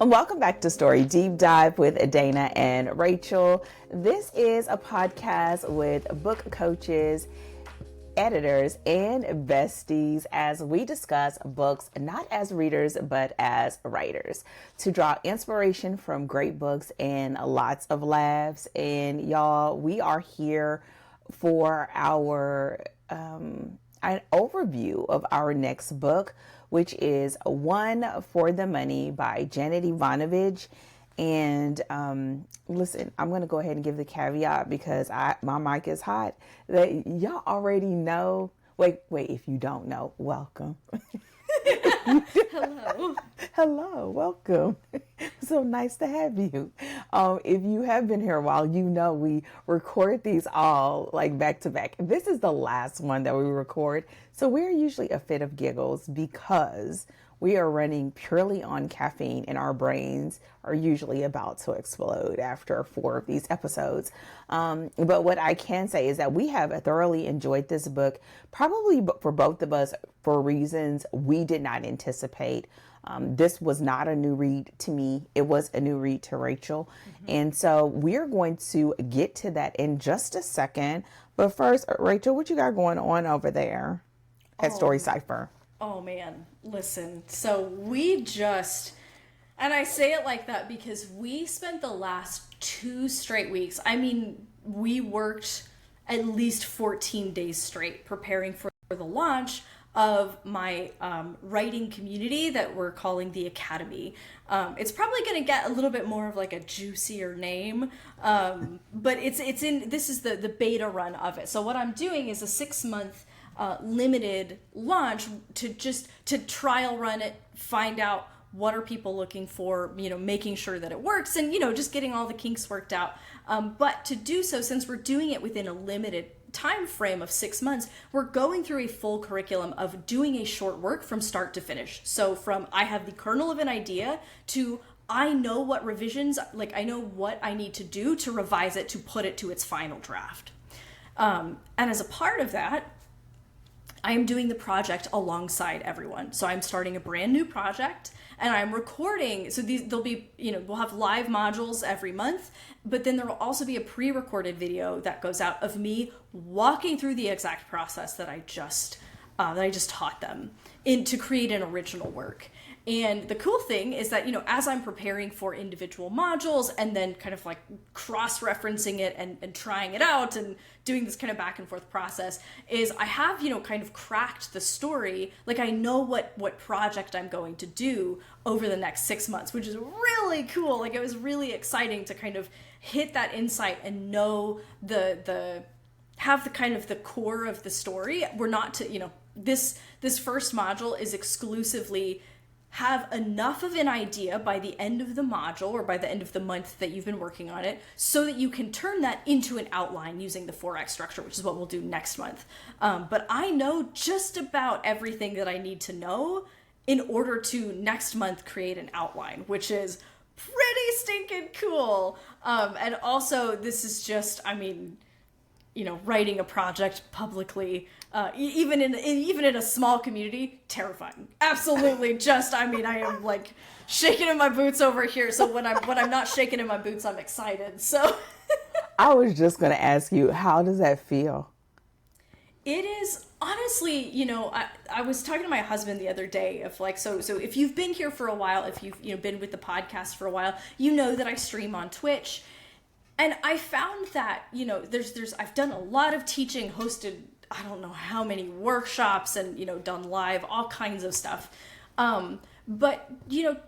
Welcome back to Story Deep Dive with Dana and Rachel. This is a podcast with book coaches, editors, and besties as we discuss books not as readers but as writers to draw inspiration from great books and lots of laughs. And y'all, we are here for our an overview of our next book, which is One for the Money by Janet Evanovich. And listen, I'm going to go ahead and give the caveat because my mic is hot that y'all already know. Wait, if you don't know, welcome. Hello, welcome. So nice to have you. If you have been here a while, you know we record these all like back to back. This is the last one that we record. So we're usually a fit of giggles because we are running purely on caffeine and our brains are usually about to explode after 4 of these episodes. But what I can say is that we have thoroughly enjoyed this book, probably for both of us for reasons we did not anticipate. This was not a new read to me. It was a new read to Rachel. And so we're going to get to that in just a second. But first, Rachel, what you got going on over there at Story Cipher? Oh man, listen. So we just, and I say it like that because we spent the last 2 straight weeks. I mean, we worked at least 14 days straight preparing for the launch of my writing community that we're calling the Academy. It's probably going to get a little bit more of like a juicier name, but this is the beta run of it. So what I'm doing is a 6-month limited launch to trial run it, find out what are people looking for, making sure that it works and, just getting all the kinks worked out. But to do so, since we're doing it within a limited time frame of 6 months, we're going through a full curriculum of doing a short work from start to finish. So from I have the kernel of an idea to I know what revisions, like I know what I need to do to revise it to put it to its final draft. And as a part of that, I am doing the project alongside everyone. So I'm starting a brand new project and I'm recording. So there'll be, we'll have live modules every month, but then there will also be a pre-recorded video that goes out of me walking through the exact process that I just taught them to create an original work. And the cool thing is that, as I'm preparing for individual modules and then kind of like cross-referencing it and trying it out and doing this kind of back and forth process is I have, kind of cracked the story. Like I know what project I'm going to do over the next 6 months, which is really cool. Like it was really exciting to kind of hit that insight and know have the kind of the core of the story. We're not to, this first module is exclusively have enough of an idea by the end of the module or by the end of the month that you've been working on it so that you can turn that into an outline using the 4X structure, which is what we'll do next month. But I know just about everything that I need to know in order to next month create an outline, which is pretty stinking cool. And also this is just, writing a project publicly, even in a small community, terrifying. Absolutely, I am like shaking in my boots over here. So when I'm not shaking in my boots, I'm excited. So I was just going to ask you, how does that feel? It is honestly, I was talking to my husband the other day of like, so if you've been here for a while, if you've been with the podcast for a while, you know that I stream on Twitch. And I found that, I've done a lot of teaching, hosted, I don't know how many workshops and, done live, all kinds of stuff. But,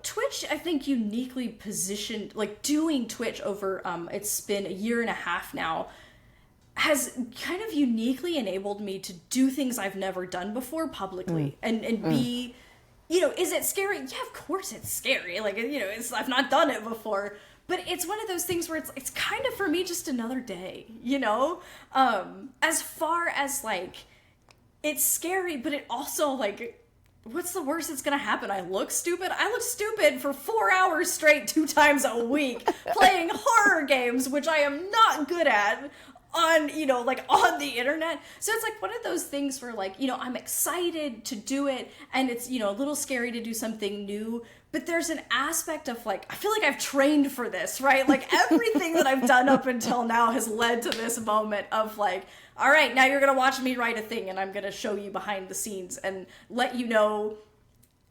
Twitch, I think uniquely positioned, like doing Twitch over, it's been 1.5 years now, has kind of uniquely enabled me to do things I've never done before publicly and be, is it scary? Yeah, of course it's scary. Like, I've not done it before. But it's one of those things where it's kind of for me just another day, as far as like, it's scary, but it also like, what's the worst that's going to happen? I look stupid. I look stupid for 4 hours straight, 2 times a week, playing horror games, which I am not good at on, like on the internet. So it's like one of those things where like, I'm excited to do it and it's, a little scary to do something new, but there's an aspect of like, I feel like I've trained for this, right? Like everything that I've done up until now has led to this moment of like, all right, now you're going to watch me write a thing and I'm going to show you behind the scenes and let you know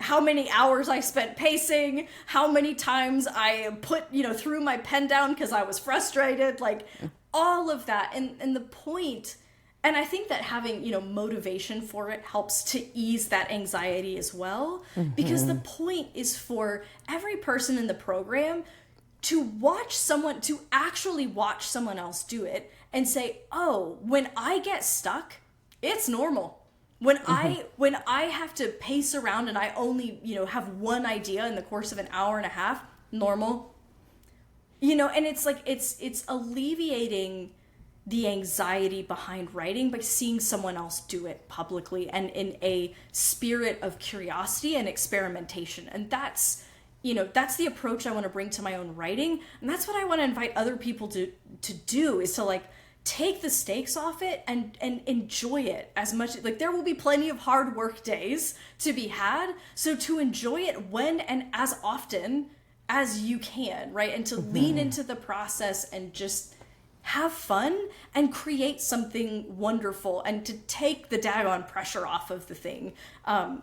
how many hours I spent pacing, how many times I put, threw my pen down because I was frustrated, like all of that. And the point, and I think that having, motivation for it helps to ease that anxiety as well, because the point is for every person in the program to actually watch someone else do it and say, oh, when I get stuck, it's normal. When I have to pace around and I only, have one idea in the course of an hour and a half, normal. And it's like, it's alleviating the anxiety behind writing by seeing someone else do it publicly and in a spirit of curiosity and experimentation. And that's the approach I want to bring to my own writing. And that's what I want to invite other people to do, is to like take the stakes off it and enjoy it as much. Like there will be plenty of hard work days to be had. So to enjoy it when and as often as you can, right? And to lean into the process and just have fun and create something wonderful and to take the daggone pressure off of the thing.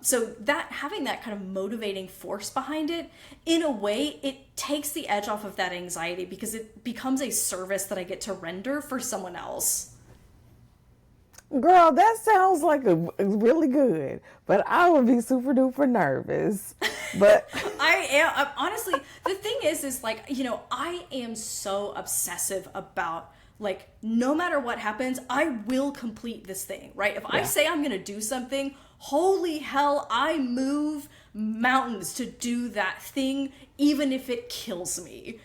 So that having that kind of motivating force behind it, in a way, it takes the edge off of that anxiety because it becomes a service that I get to render for someone else. Girl, that sounds like really good, but I would be super duper nervous. But I am, honestly, the thing is like, I am so obsessive about like, no matter what happens, I will complete this thing, right? If I say I'm going to do something, holy hell, I move mountains to do that thing, even if it kills me.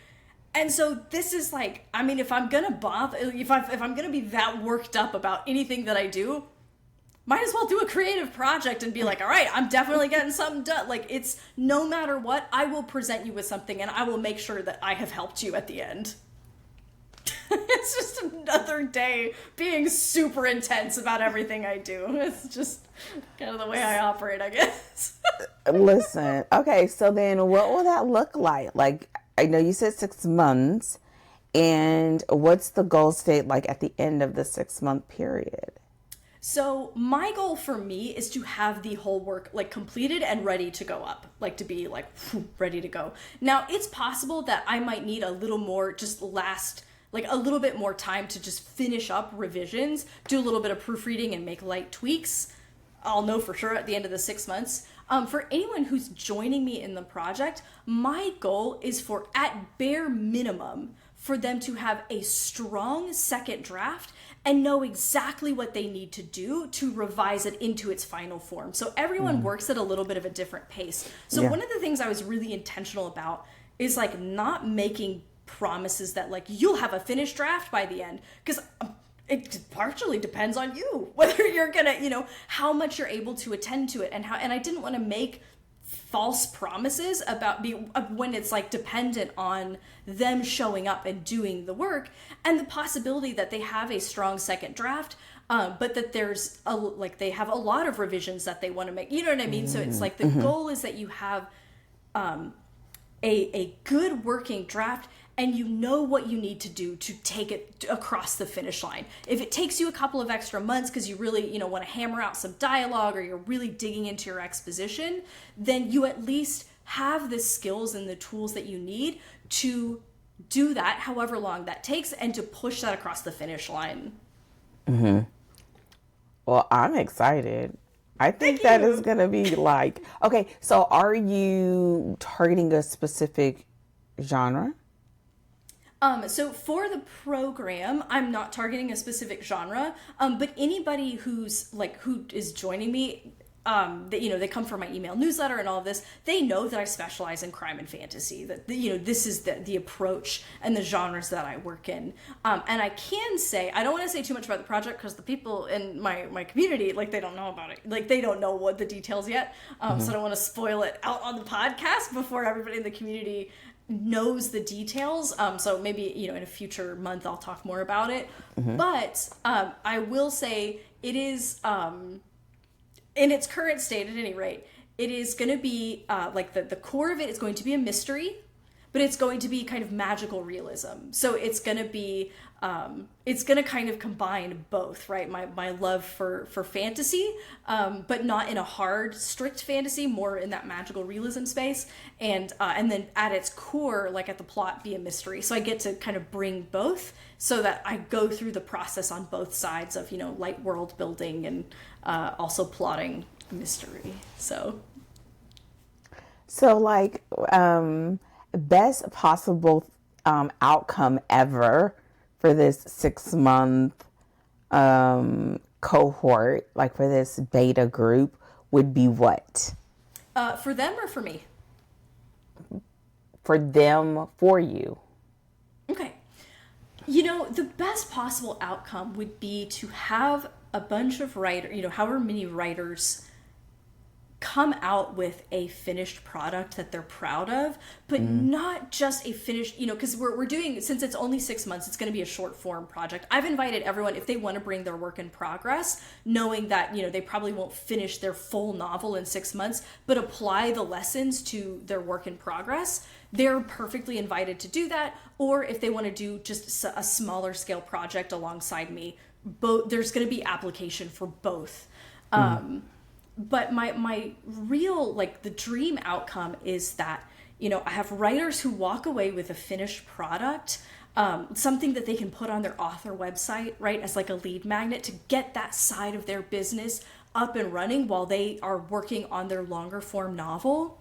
And so this is like, I mean, if I'm going to bother, if I'm going to be that worked up about anything that I do, might as well do a creative project and be like, all right, I'm definitely getting something done. Like, it's no matter what, I will present you with something and I will make sure that I have helped you at the end. It's just another day being super intense about everything I do. It's just kind of the way I operate, I guess. Listen, okay, so then what will that look like? Like, I know you said 6 months, and what's the goal state like at the end of the 6-month period? So my goal for me is to have the whole work like completed and ready to go up, like to be like ready to go. Now it's possible that I might need a little more, like a little bit more time to just finish up revisions, do a little bit of proofreading and make light tweaks. I'll know for sure at the end of the 6 months. For anyone who's joining me in the project, my goal is for, at bare minimum, for them to have a strong second draft and know exactly what they need to do to revise it into its final form. So everyone works at a little bit of a different pace. So one of the things I was really intentional about is like not making promises that like you'll have a finished draft by the end, because it partially depends on you whether you're gonna, how much you're able to attend to it and I didn't want to make false promises about when it's like dependent on them showing up and doing the work and the possibility that they have a strong second draft, but that there's they have a lot of revisions that they want to make, you know what I mean? So it's like the goal is that you have a good working draft and you know what you need to do to take it across the finish line. If it takes you a couple of extra months because you really, want to hammer out some dialogue or you're really digging into your exposition, then you at least have the skills and the tools that you need to do that, however long that takes, and to push that across the finish line. Well, I'm excited. I think that is going to be like, okay, so are you targeting a specific genre? So for the program, I'm not targeting a specific genre, but anybody who is joining me, they come from my email newsletter and all of this, they know that I specialize in crime and fantasy, that, this is the approach and the genres that I work in. And I can say, I don't want to say too much about the project because the people in my community, they don't know about it. They don't know what the details yet. So I don't want to spoil it out on the podcast before everybody in the community knows the details. So maybe, in a future month, I'll talk more about it. But I will say it is, in its current state at any rate, it is going to be like the core of it is going to be a mystery, but it's going to be kind of magical realism. So it's going to be, it's going to kind of combine both, right? My love for fantasy, but not in a hard, strict fantasy, more in that magical realism space. And then at its core, like at the plot, be a mystery. So I get to kind of bring both so that I go through the process on both sides of, light world building and also plotting mystery. So like, best possible outcome ever for this 6-month cohort, like for this beta group, would be what? For them or for me? For them, for you. Okay. The best possible outcome would be to have a bunch of writers, however many writers come out with a finished product that they're proud of, but not just a finished, because we're doing, since it's only 6 months, it's going to be a short form project. I've invited everyone, if they want to bring their work in progress, knowing that, they probably won't finish their full novel in 6 months, but apply the lessons to their work in progress. They're perfectly invited to do that. Or if they want to do just a smaller scale project alongside me, there's going to be application for both. But my real, like, the dream outcome is that, I have writers who walk away with a finished product, something that they can put on their author website, right, as like a lead magnet to get that side of their business up and running while they are working on their longer form novel.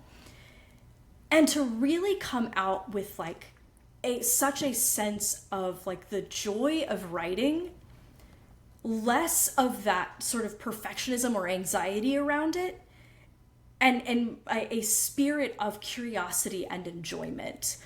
And to really come out with like such a sense of like the joy of writing, less of that sort of perfectionism or anxiety around it, and a spirit of curiosity and enjoyment.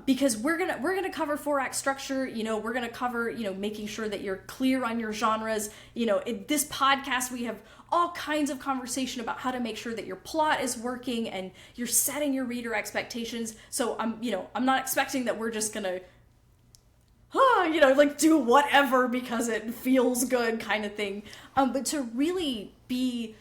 Because we're gonna cover 4-act structure. We're gonna cover making sure that you're clear on your genres. In this podcast we have all kinds of conversation about how to make sure that your plot is working and you're setting your reader expectations. So I'm not expecting that we're just gonna like do whatever because it feels good kind of thing. But to really be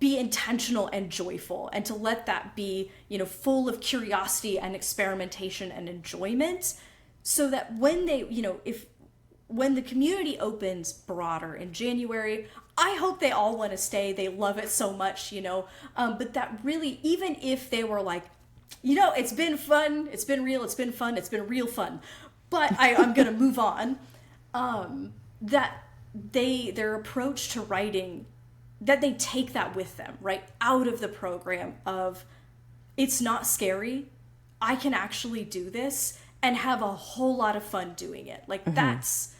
intentional and joyful, and to let that be, full of curiosity and experimentation and enjoyment, so that when they, when the community opens broader in January, I hope they all want to stay. They love it so much, but that really, even if they were like, it's been fun, it's been real, it's been fun, it's been real fun, but I'm going to move on, that their approach to writing, that they take that with them, right, out of the program of, it's not scary, I can actually do this and have a whole lot of fun doing it. Like, that's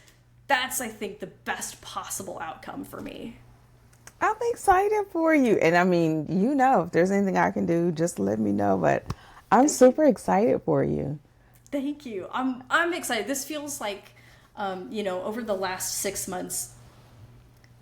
I think the best possible outcome for me. I'm excited for you. And I mean, if there's anything I can do, just let me know. But I'm super excited for you. Thank you. I'm excited. This feels like, over the last 6 months,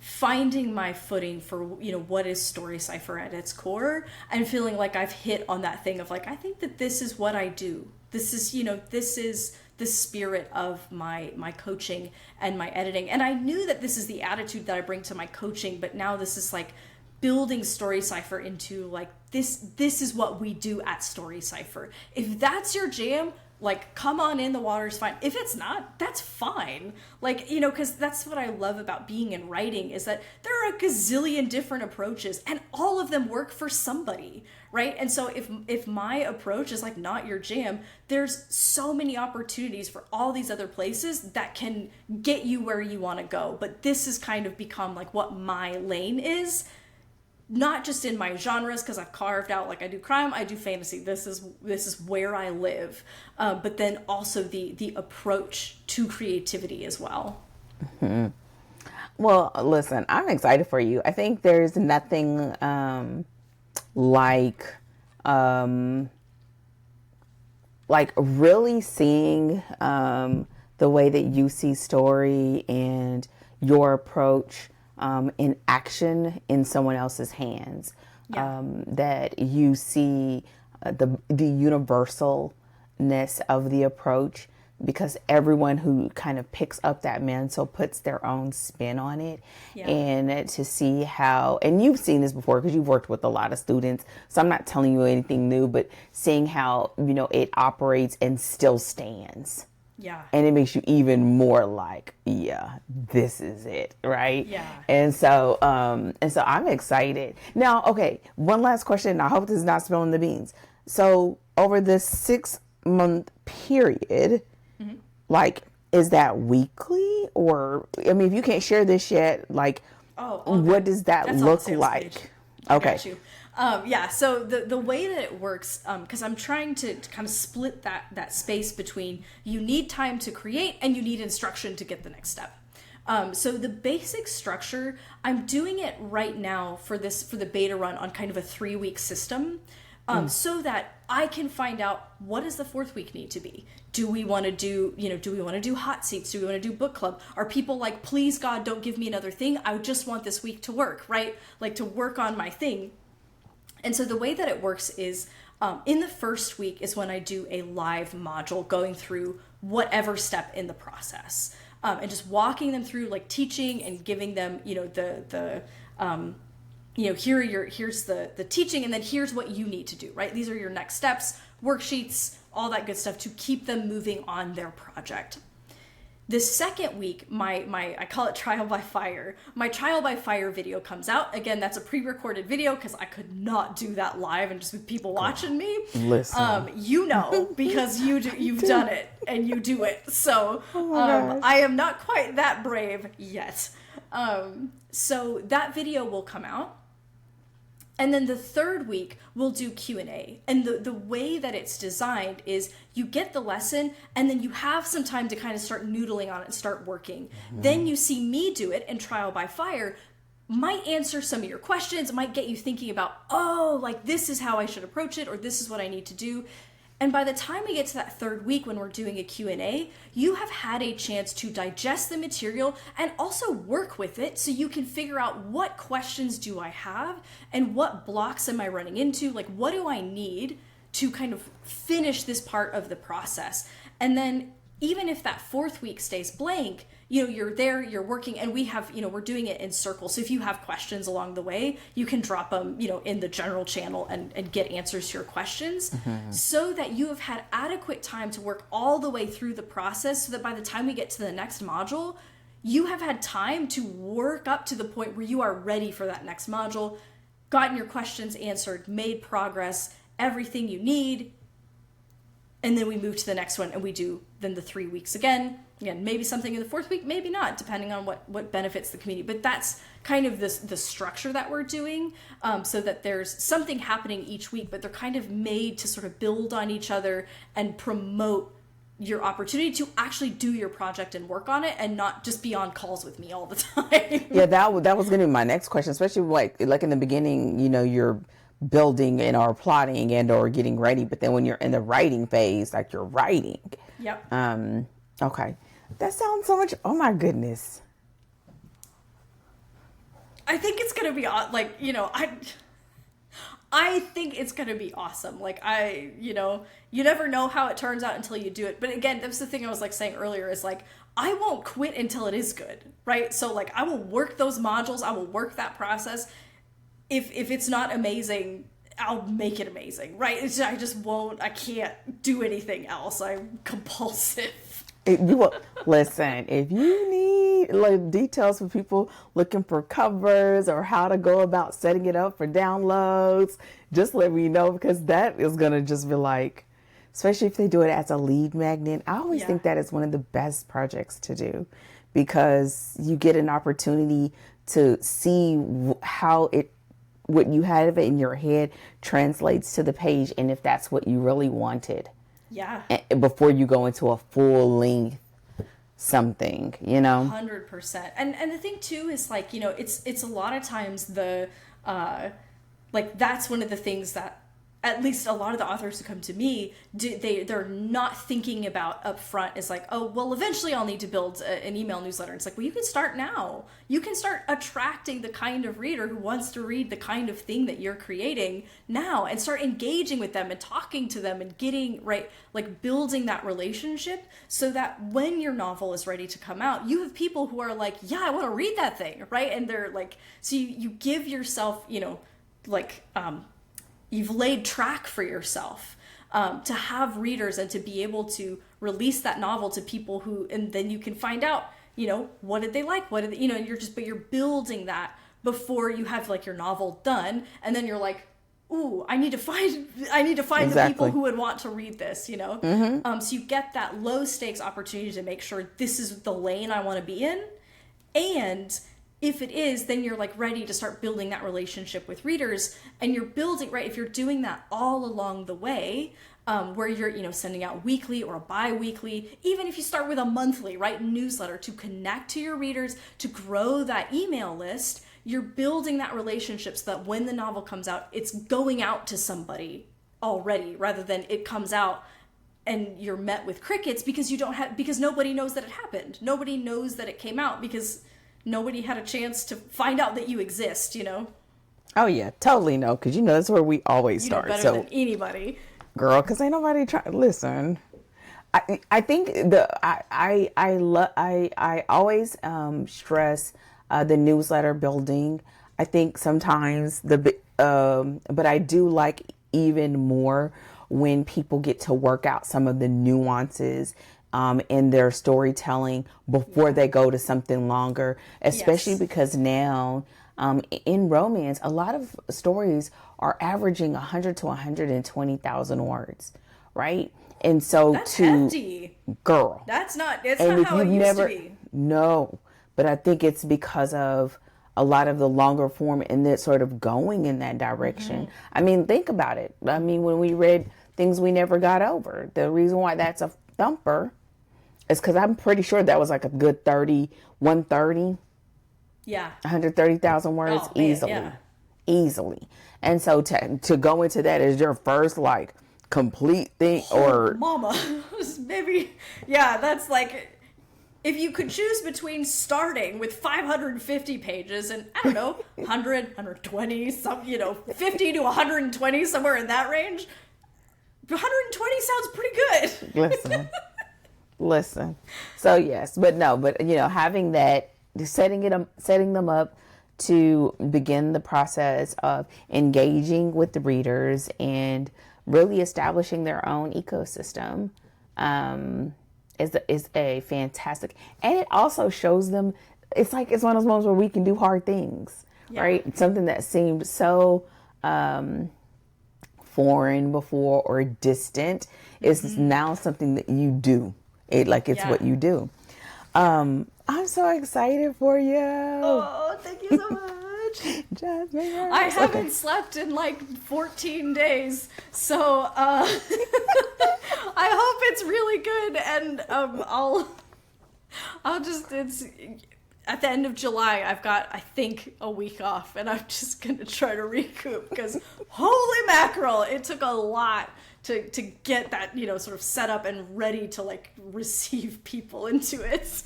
finding my footing for, what is Story Cipher at its core, and feeling like I've hit on that thing of like, I think that this is what I do. This is, this is the spirit of my coaching and my editing. And I knew that this is the attitude that I bring to my coaching, but now this is like building Story Cipher into like, this is what we do at Story Cipher. If that's your jam, like, come on in, the water's fine. If it's not, that's fine. Like, because that's what I love about being in writing, is that there are a gazillion different approaches and all of them work for somebody, right? And so if my approach is like not your jam, there's so many opportunities for all these other places that can get you where you want to go. But this has kind of become like what my lane is. Not just in my genres, because I've carved out, like, I do crime, I do fantasy. This is where I live. But then also the approach to creativity as well. Mm-hmm. Well, listen, I'm excited for you. I think there's nothing like really seeing the way that you see story and your approach in action in someone else's hands. Yeah. That you see the universal of the approach, because everyone who kind of picks up that mantle puts their own spin on it. Yeah. And to see how, and you've seen this before because you've worked with a lot of students, so I'm not telling you anything new, but seeing how, it operates and still stands. Yeah. And it makes you even more like, yeah, this is it, right? Yeah. And so I'm excited. Now, okay, one last question. I hope this is not spilling the beans. So over this 6-month period, like, is that weekly? Or, I mean, if you can't share this yet, like, what does that look like? Okay. Got you. Yeah, so the way that it works, because I'm trying to kind of split that space between you need time to create and you need instruction to get the next step. So the basic structure, I'm doing it right now for the beta run on kind of a 3-week system, so that I can find out, what does the 4th week need to be? Do we want to do hot seats? Do we want to do book club? Are people like, please God, don't give me another thing. I just want this week to work, right? Like, to work on my thing. And so the way that it works is, in the first week is when I do a live module going through whatever step in the process, and just walking them through, like teaching and giving them, here's the teaching, and then here's what you need to do, right? These are your next steps, worksheets, all that good stuff to keep them moving on their project. The second week, I call it trial by fire. My trial by fire video comes out. Again, that's a pre-recorded video because I could not do that live and just with people watching me. Listen. Because you've done it and you do it. So I am not quite that brave yet. So that video will come out. And then the third week, we'll do Q&A. And the way that it's designed is you get the lesson, and then you have some time to kind of start noodling on it and start working. Mm-hmm. Then you see me do it, and trial by fire might answer some of your questions, might get you thinking about, like this is how I should approach it, or this is what I need to do. And by the time we get to that third week when we're doing a Q&A, you have had a chance to digest the material and also work with it so you can figure out, what questions do I have and what blocks am I running into? Like, what do I need to kind of finish this part of the process? And then even if that 4th week stays blank, you're there, you're working, and we have, we're doing it in circles. So if you have questions along the way, you can drop them, in the general channel and get answers to your questions, so that you have had adequate time to work all the way through the process, so that by the time we get to the next module, you have had time to work up to the point where you are ready for that next module, gotten your questions answered, made progress, everything you need. And then we move to the next one, and we do then the 3 weeks again, maybe something in the 4th week, maybe not, depending on what benefits the community. But that's kind of the structure that we're doing, so that there's something happening each week, but they're kind of made to sort of build on each other and promote your opportunity to actually do your project and work on it, and not just be on calls with me all the time. Yeah, that was going to be my next question, especially like in the beginning, you're building and or plotting and or getting ready, but then when you're in the writing phase, like you're writing. Yep. Okay. That sounds so much, oh my goodness. I think it's going to be like, I think it's going to be awesome. Like, you never know how it turns out until you do it. But again, that's the thing I was like saying earlier, is like, I won't quit until it is good, right? So like, I will work those modules. I will work that process. If it's not amazing, I'll make it amazing, right? I just won't, I can't do anything else. I'm compulsive. Listen, if you need like details for people looking for covers or how to go about setting it up for downloads, just let me know, because that is going to just be like, especially if they do it as a lead magnet. I always think that is one of the best projects to do, because you get an opportunity to see how what you have in your head translates to the page, and if that's what you really wanted. Yeah. Before you go into a full length something, 100%. And the thing too is like, it's a lot of times like that's one of the things that at least a lot of the authors who come to me, they're not thinking about up front is like, oh, well, eventually I'll need to build an email newsletter. It's like, well, you can start now. You can start attracting the kind of reader who wants to read the kind of thing that you're creating now, and start engaging with them and talking to them and getting, right, like building that relationship, so that when your novel is ready to come out, you have people who are like, yeah, I want to read that thing, right? And they're like, so you give yourself, like, you've laid track for yourself to have readers and to be able to release that novel to people who, and then you can find out, what did they like? What did they, but you're building that before you have like your novel done. And then you're like, ooh, I need to find the people who would want to read this, Mm-hmm. So you get that low stakes opportunity to make sure this is the lane I want to be in. And if it is, then you're like ready to start building that relationship with readers, and you're building, right, if you're doing that all along the way, where you're, sending out weekly or bi-weekly, even if you start with a monthly, right, newsletter to connect to your readers, to grow that email list, you're building that relationship so that when the novel comes out, it's going out to somebody already, rather than it comes out and you're met with crickets because because nobody knows that it happened. Nobody knows that it came out because nobody had a chance to find out that you exist, Oh yeah, totally no, because that's where we always start. Better than anybody, girl, because ain't nobody trying. Listen, I think I always stress the newsletter building. I think sometimes but I do like even more when people get to work out some of the nuances in their storytelling before they go to something longer, especially because now in romance, a lot of stories are averaging 100 to 120,000 words, right? And so that's hefty. Girl, it's not how it used to be. No, but I think it's because of a lot of the longer form and that sort of going in that direction. Mm-hmm. I mean, think about it. I mean, when we read Things We Never Got Over, the reason why that's a thumper is because I'm pretty sure that was like a good 130. Yeah. 130,000 words easily. And so to go into that as your first like complete thing, or mama, maybe, yeah, that's like, if you could choose between starting with 550 pages and, I don't know, 100, 120, 50 to 120, somewhere in that range, 120 sounds pretty good. Listen. So yes, but having that, setting them up to begin the process of engaging with the readers and really establishing their own ecosystem is a fantastic, and it also shows them it's one of those moments where we can do hard things, right? Something that seemed so foreign before or distant is now something that you do. It's what you do. I'm so excited for you. Oh, thank you so much. Jasmine, I haven't slept in like 14 days, so I hope it's really good, and it's at the end of July. I've got, I think, a week off, and I'm just gonna try to recoup, because holy mackerel, it took a lot to get that, sort of set up and ready to like receive people into it.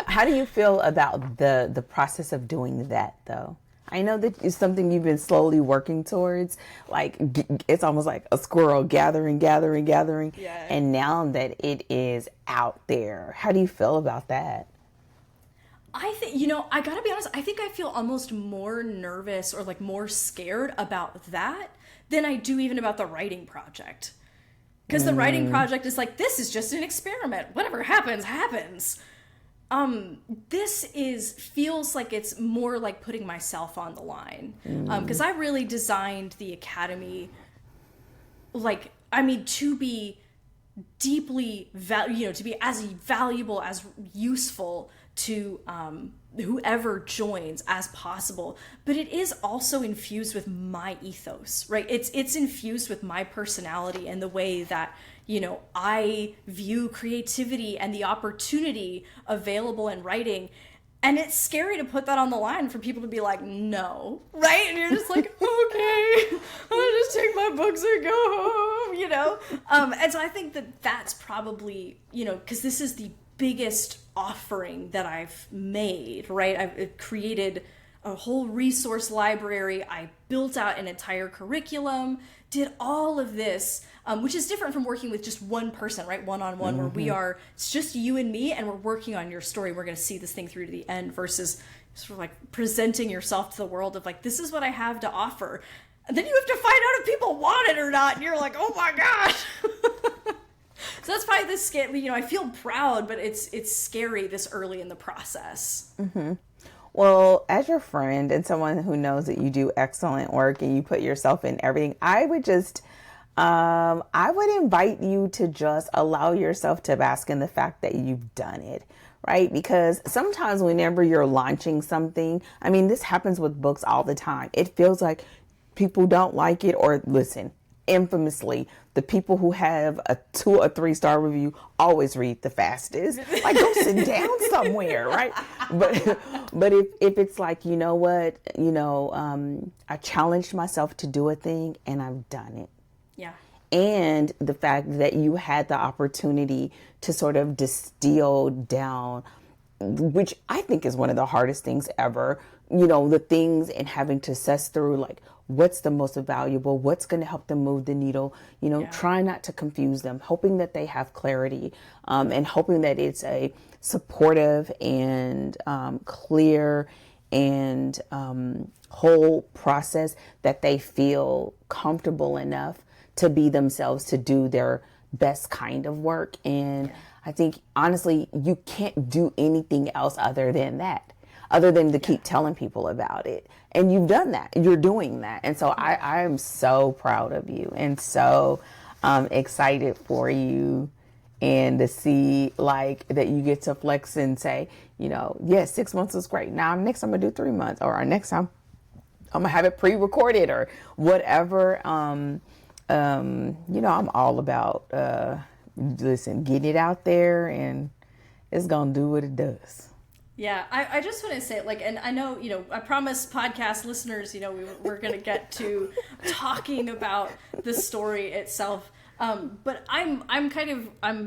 How do you feel about the process of doing that, though? I know that it's something you've been slowly working towards. Like, it's almost like a squirrel gathering. Yeah. And now that it is out there, how do you feel about that? I think, I gotta be honest, I think I feel almost more nervous or like more scared about that than I do even about the writing project. Because the writing project is like, this is just an experiment. Whatever happens, happens. This feels like it's more like putting myself on the line. Because I really designed the Academy, to be deeply, to be as valuable, as useful to whoever joins as possible, but it is also infused with my ethos, right? It's infused with my personality and the way that I view creativity and the opportunity available in writing. And it's scary to put that on the line for people to be like, no, right? And you're just like, okay, I'll just take my book books and go home, you know? And so I think that that's probably, you know, because this is the biggest offering that I've made, right? I've created a whole resource library. I built out an entire curriculum, did all of this, which is different from working with just one person, right? One-on-one, where it's just you and me, and we're working on your story. We're going to see this thing through to the end, versus sort of like presenting yourself to the world of like, this is what I have to offer. And then you have to find out if people want it or not. And you're like, oh my gosh. So that's probably the scary, you know, I feel proud, but it's scary this early in the process. Mm-hmm. Well, as your friend and someone who knows that you do excellent work and you put yourself in everything, I would invite you to just allow yourself to bask in the fact that you've done it, right? Because sometimes whenever you're launching something, I mean, this happens with books all the time. It feels like people don't like it, or listen, infamously, the people who have a 2 or 3 star review always read the fastest. Like, go sit down somewhere, right? But if it's like, you know what, you know, I challenged myself to do a thing and I've done it. Yeah. And the fact that you had the opportunity to sort of distill down, which I think is one of the hardest things ever, you know, the things and having to suss through like, what's the most valuable, what's going to help them move the needle, you know, try not to confuse them, hoping that they have clarity, and hoping that it's a supportive and clear and whole process that they feel comfortable enough to be themselves, to do their best kind of work. And I think, honestly, you can't do anything else other than that, other than to keep telling people about it. And you've done that. You're doing that. And so I am so proud of you and so excited for you, and to see like that you get to flex and say, you know, yes, 6 months was great. Now next I'm going to do 3 months, or next time I'm going to have it pre-recorded or whatever. You know, I'm all about, getting it out there, and it's going to do what it does. Yeah, I just want to say, like, and I know, you know, I promise podcast listeners, you know, we're going to get to talking about the story itself. But I'm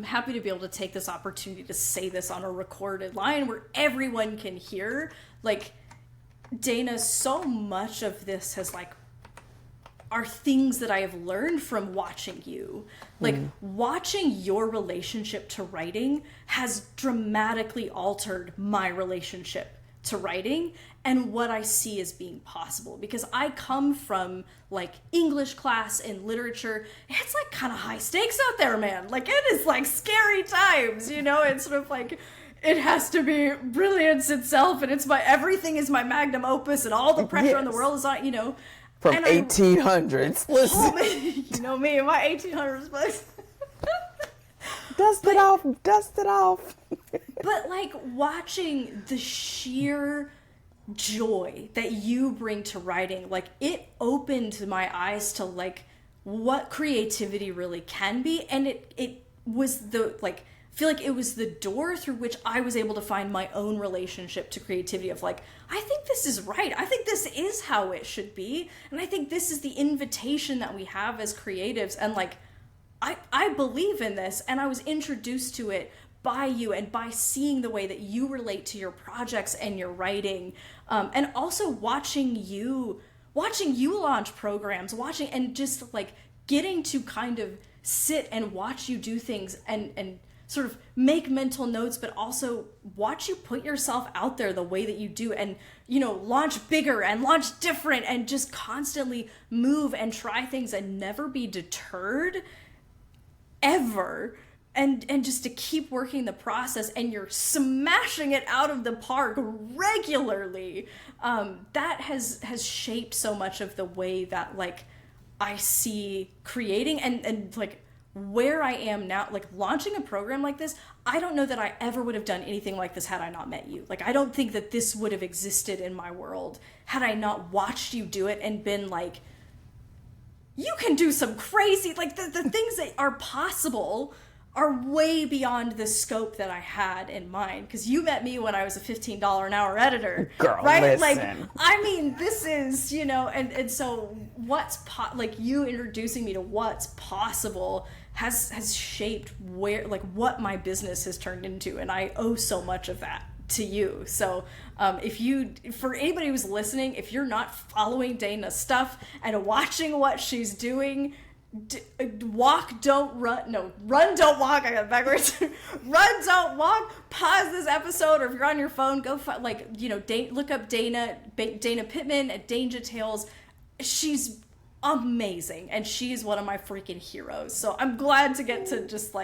happy to be able to take this opportunity to say this on a recorded line where everyone can hear. Like, Dana, so much of this has like are things that I have learned from watching you. Like, watching your relationship to writing has dramatically altered my relationship to writing and what I see as being possible. Because I come from, like, English class and literature. It's, like, kind of high stakes out there, man. Like, it is, like, scary times, you know? It's sort of, like, it has to be brilliance itself, and it's everything is my magnum opus, and all the pressure in the world is on, you know? From 1800s. Listen. You know me and my 1800s books. Dust it off. But like, watching the sheer joy that you bring to writing, like, it opened my eyes to like what creativity really can be. And it was the, like, I feel like it was the door through which I was able to find my own relationship to creativity of like, I think this is right. I think this is how it should be. And I think this is the invitation that we have as creatives. And like, I believe in this, and I was introduced to it by you and by seeing the way that you relate to your projects and your writing. And also watching you launch programs, and just like getting to kind of sit and watch you do things and sort of make mental notes, but also watch you put yourself out there the way that you do, and, you know, launch bigger and launch different and just constantly move and try things and never be deterred ever. And just to keep working the process, and you're smashing it out of the park regularly. That has shaped so much of the way that like I see creating and like where I am now, like launching a program like this. I don't know that I ever would have done anything like this had I not met you. Like, I don't think that this would have existed in my world had I not watched you do it and been like, you can do some crazy, like the things that are possible are way beyond the scope that I had in mind. Because you met me when I was a $15 an hour editor. Girl, right? listen. Like, I mean, this is, and so like you introducing me to what's possible has shaped what my business has turned into. And I owe so much of that to you. So for anybody who's listening, if you're not following Dana's stuff and watching what she's doing, walk, don't run. No, run, don't walk. I got it backwards. Run, don't walk. Pause this episode, or if you're on your phone, go look up Dana Pittman at Danger Tales. She's amazing, and she is one of my freaking heroes. So I'm glad to get to just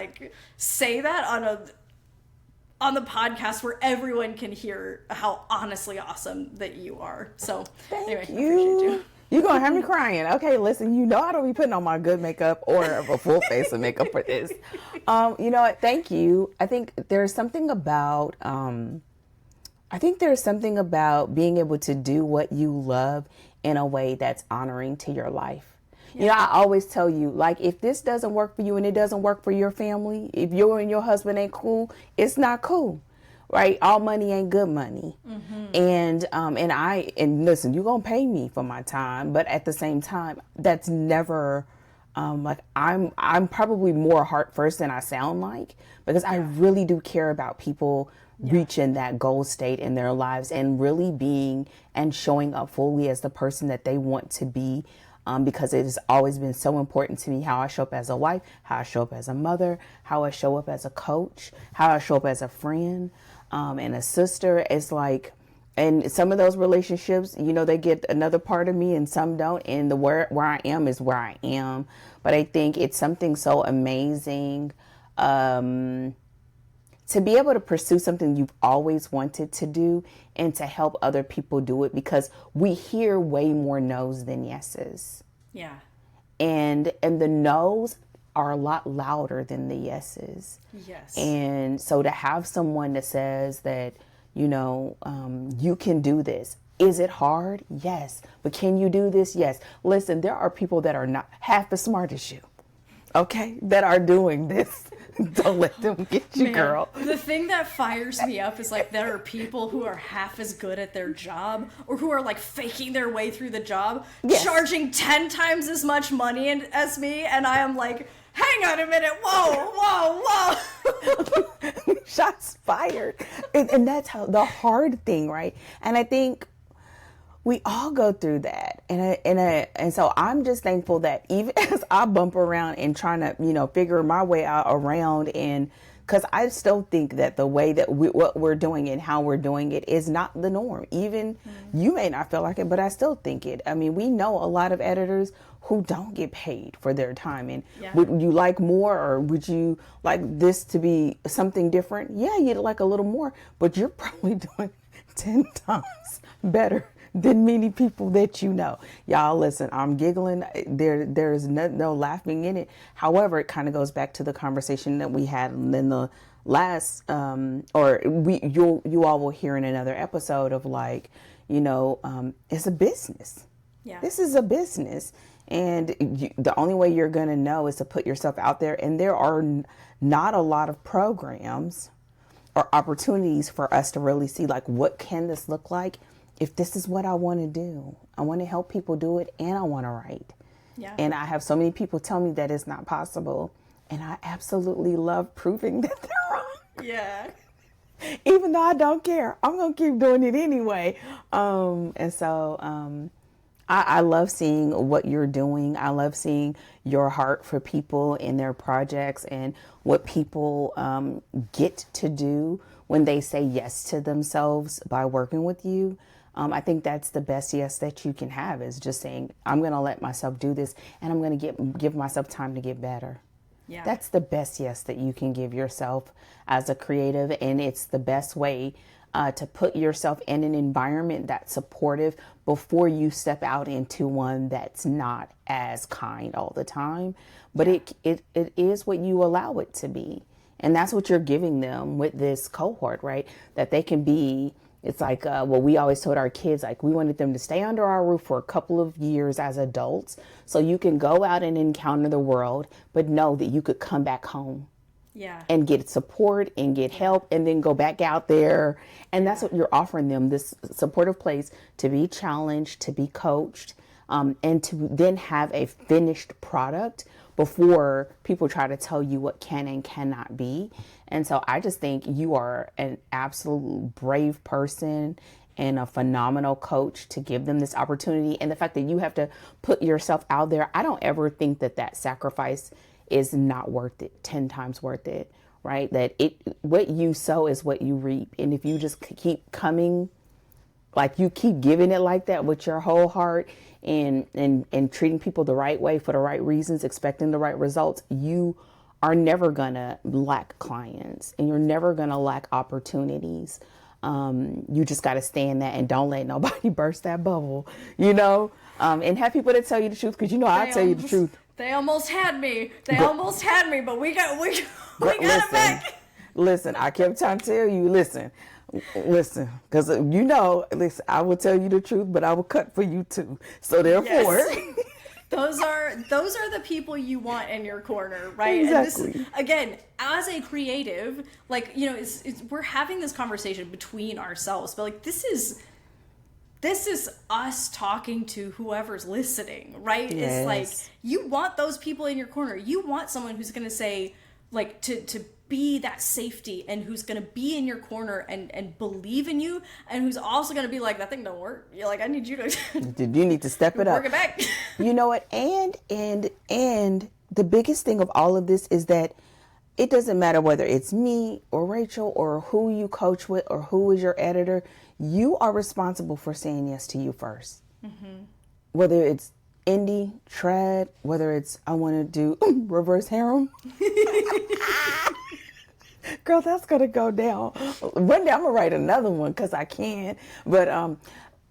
say that on the podcast where everyone can hear how honestly awesome that you are. So anyway, I appreciate you. You're going to have me crying. Okay, listen, I don't be putting on my good makeup or a full face of makeup for this. You know what? Thank you. I think there's something about being able to do what you love in a way that's honoring to your life. Yeah. I always tell you, if this doesn't work for you and it doesn't work for your family, if you and your husband ain't cool, it's not cool. Right? All money ain't good money. Mm-hmm. And listen, you're going to pay me for my time, but at the same time, that's never, I'm probably more heart first than I sound like, because I really do care about people reaching that goal state in their lives and really being and showing up fully as the person that they want to be. Because it has always been so important to me how I show up as a wife, how I show up as a mother, how I show up as a coach, how I show up as a friend, and a sister. It's and some of those relationships, they get another part of me and some don't. And where I am is where I am. But I think it's something so amazing to be able to pursue something you've always wanted to do and to help other people do it, because we hear way more no's than yeses. Yeah. And the no's are a lot louder than the yeses. Yes. And so to have someone that says that, you can do this. Is it hard? Yes. But can you do this? Yes. Listen, there are people that are not half as smart as you, okay, that are doing this. Don't let them get you, girl. The thing that fires me up is there are people who are half as good at their job, or who are faking their way through the job, charging 10 times as much money as me, and I am hang on a minute, whoa. Shots fired. And that's how the hard thing, right? And I think we all go through that. And so I'm just thankful that even as I bump around and trying to, figure my way out around, and because I still think that the way that what we're doing and how we're doing it is not the norm. Even you may not feel like it, but I still think it. I mean, we know a lot of editors who don't get paid for their time. And would you like more, or would you like this to be something different? Yeah, you'd like a little more, but you're probably doing 10 times better than many people that you know. Y'all, listen, I'm giggling. There's no laughing in it. However, it kind of goes back to the conversation that we had in the last, you all will hear in another episode of it's a business. Yeah. This is a business. And the only way you're going to know is to put yourself out there. And there are not a lot of programs or opportunities for us to really see what can this look like. If this is what I want to do, I want to help people do it, and I want to write. Yeah. And I have so many people tell me that it's not possible. And I absolutely love proving that they're wrong. Yeah. Even though I don't care, I'm going to keep doing it anyway. I love seeing what you're doing. I love seeing your heart for people and their projects and what people get to do when they say yes to themselves by working with you. I think that's the best yes that you can have, is just saying, I'm going to let myself do this, and I'm going to give myself time to get better. Yeah. That's the best yes that you can give yourself as a creative. And it's the best way to put yourself in an environment that's supportive before you step out into one that's not as kind all the time. But it is what you allow it to be. And that's what you're giving them with this cohort, right? That they can be. It's what we always told our kids, we wanted them to stay under our roof for a couple of years as adults, so you can go out and encounter the world, but know that you could come back home. Yeah. and get support and get help and then go back out there. And that's what you're offering them, this supportive place to be challenged, to be coached, and to then have a finished product before people try to tell you what can and cannot be. And so I just think you are an absolute brave person and a phenomenal coach to give them this opportunity. And the fact that you have to put yourself out there, I don't ever think that that sacrifice is not worth it, 10 times worth it, right? That what you sow is what you reap. And if you just keep coming, like you keep giving it like that with your whole heart and treating people the right way for the right reasons, expecting the right results, you are never gonna lack clients and you're never gonna lack opportunities. You just got to stay in that and don't let nobody burst that bubble, and have people that tell you the truth. Cause I'll tell you the truth. They almost had me. But we got it back. Listen, I kept trying to tell you, listen, cause listen, I will tell you the truth, but I will cut for you too. So therefore, yes. Those are the people you want in your corner, right? Exactly. And this, again, as a creative, we're having this conversation between ourselves, but this is us talking to whoever's listening, right? Yes. It's you want those people in your corner. You want someone who's going to say, to be that safety and who's going to be in your corner and believe in you, and who's also going to be like, that thing don't work. You're like, I need you to you need to step it up. Work it back. You know what? And the biggest thing of all of this is that it doesn't matter whether it's me or Rachel or who you coach with or who is your editor. You are responsible for saying yes to you first. Mm-hmm. Whether it's indie, trad, whether it's I want to do reverse harem. Girl, that's going to go down. One day I'm going to write another one because I can. But,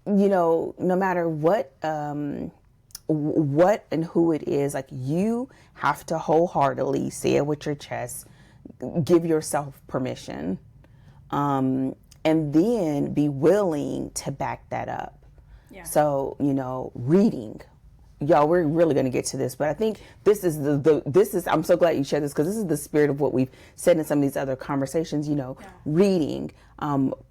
no matter what and who it is, you have to wholeheartedly say it with your chest, give yourself permission, and then be willing to back that up. Yeah. So, reading. Y'all, we're really going to get to this, but I think this is I'm so glad you shared this because this is the spirit of what we've said in some of these other conversations, reading,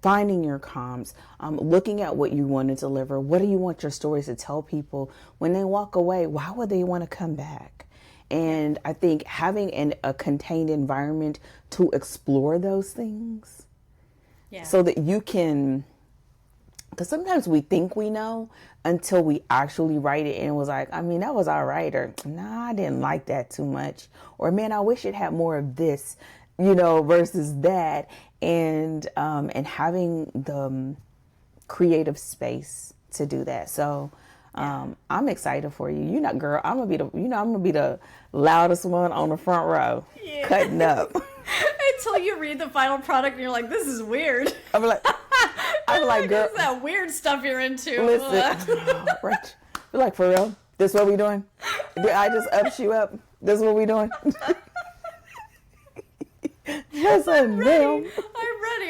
finding your comms, looking at what you want to deliver. What do you want your stories to tell people when they walk away? Why would they want to come back? And I think having a contained environment to explore those things so that you can, because sometimes we think we know until we actually write it and it was like, that was all right. Or, nah, I didn't like that too much. Or, man, I wish it had more of this, versus that. And having the creative space to do that. So I'm excited for you. Girl, I'm going to be the loudest one on the front row, cutting up. Until you read the final product and you're like, this is weird. I'm like, girl, this is that weird stuff you're into. Listen, right. You're like, for real? This what we doing? Did I just up you up? This what we doing? Yes, I'm ready.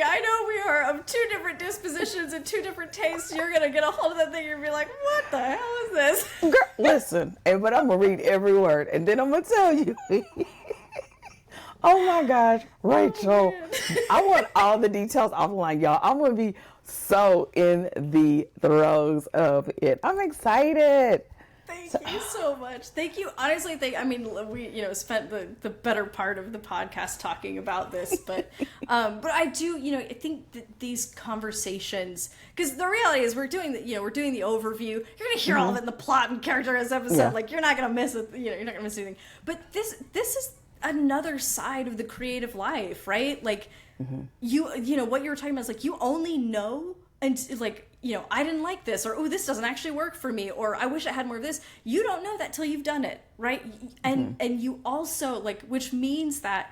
I know we are of two different dispositions and two different tastes. You're gonna get a hold of that thing and be like, what the hell is this? Girl, listen, but I'm gonna read every word and then I'm gonna tell you. Oh my gosh, Rachel. I want all the details offline, y'all. I'm going to be so in the throes of it. I'm excited. Thank you so much. Thank you. Honestly, we spent the better part of the podcast talking about this, but I do, I think that these conversations, because the reality is we're doing the overview. You're going to hear all of it in the plot and character as episode. Yeah. You're not going to miss it. You're not going to miss anything. But this is another side of the creative life, right? You what you were talking about is you only know, and I didn't like this, or this doesn't actually work for me, or I wish I had more of this. You don't know that till you've done it, right? And you also which means that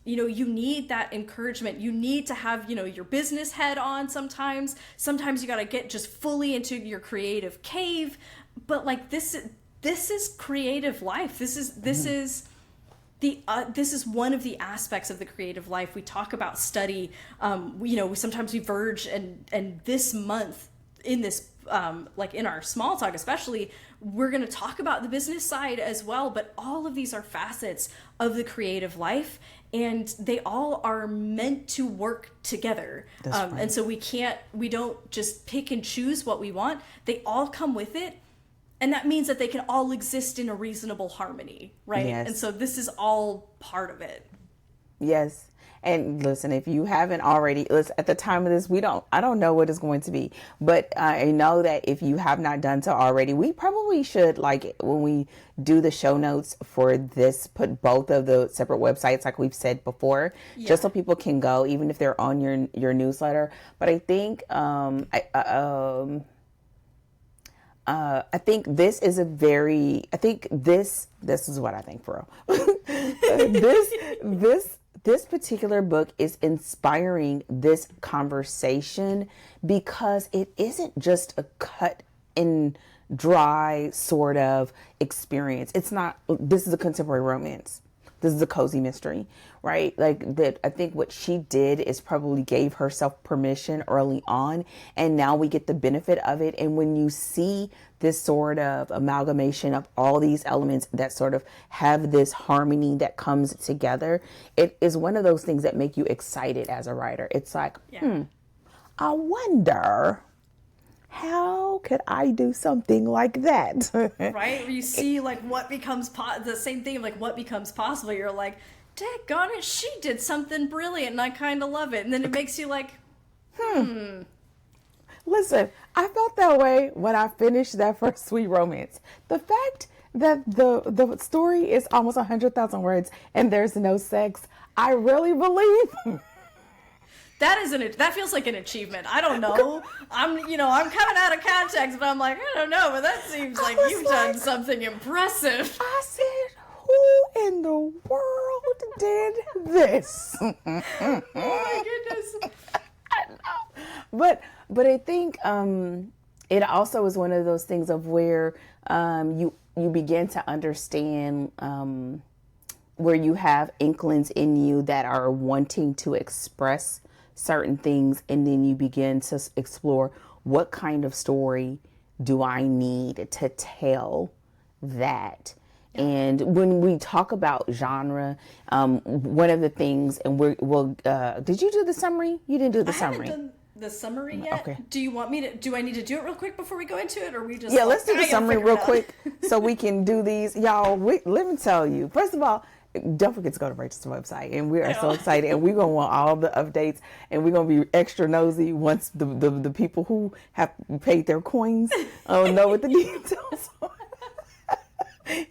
you need that encouragement. You need to have your business head on sometimes you got to get just fully into your creative cave, but this is creative life. This is this is one of the aspects of the creative life. We talk about study. Sometimes we verge, and this month in this, in our small talk especially, we're going to talk about the business side as well, but all of these are facets of the creative life, and they all are meant to work together. Right. And so we don't just pick and choose what we want. They all come with it. And that means that they can all exist in a reasonable harmony, right? Yes. And so this is all part of it. Yes. And listen, if you haven't already, at the time of this, I don't know what it's going to be, but I know that if you have not done so already, we probably should, like, when we do the show notes for this, put both of the separate websites, like we've said before, just so people can go, even if they're on your newsletter. But I think, I think this is this is what I think, for real. This particular book is inspiring this conversation because it isn't just a cut and dry sort of experience. It's not, this is a contemporary romance. This is a cozy mystery, right? Like, that, I think what she did is probably gave herself permission early on, and now we get the benefit of it. And when you see this sort of amalgamation of all these elements that sort of have this harmony that comes together, it is one of those things that make you excited as a writer. It's like, I wonder, how could I do something like that? Right? You see, like, what becomes the same thing of, like, what becomes possible. You're like, daggone it, she did something brilliant, and I kind of love it. And then it makes you like, Listen, I felt that way when I finished that first Sweet Romance. The fact that the story is almost 100,000 words and there's no sex, I really believe. That feels like an achievement. I don't know. I'm coming out of context, but I'm like, I don't know, but that seems like you've done something impressive. I said, who in the world did this? Oh my goodness. I know. But I think it also is one of those things of where you begin to understand where you have inklings in you that are wanting to express certain things, and then you begin to explore, what kind of story do I need to tell that? And when we talk about genre, one of the things, and we'll did you do the summary? You didn't do the summary. I haven't done the summary yet. Okay. Do I need to do it real quick before we go into it, or are we just let's do the summary real quick so we can do these. Y'all, let me tell you, first of all, don't forget to go to Rachel's website, and we are so excited, and we're going to want all the updates, and we're going to be extra nosy once the people who have paid their coins know what the details are.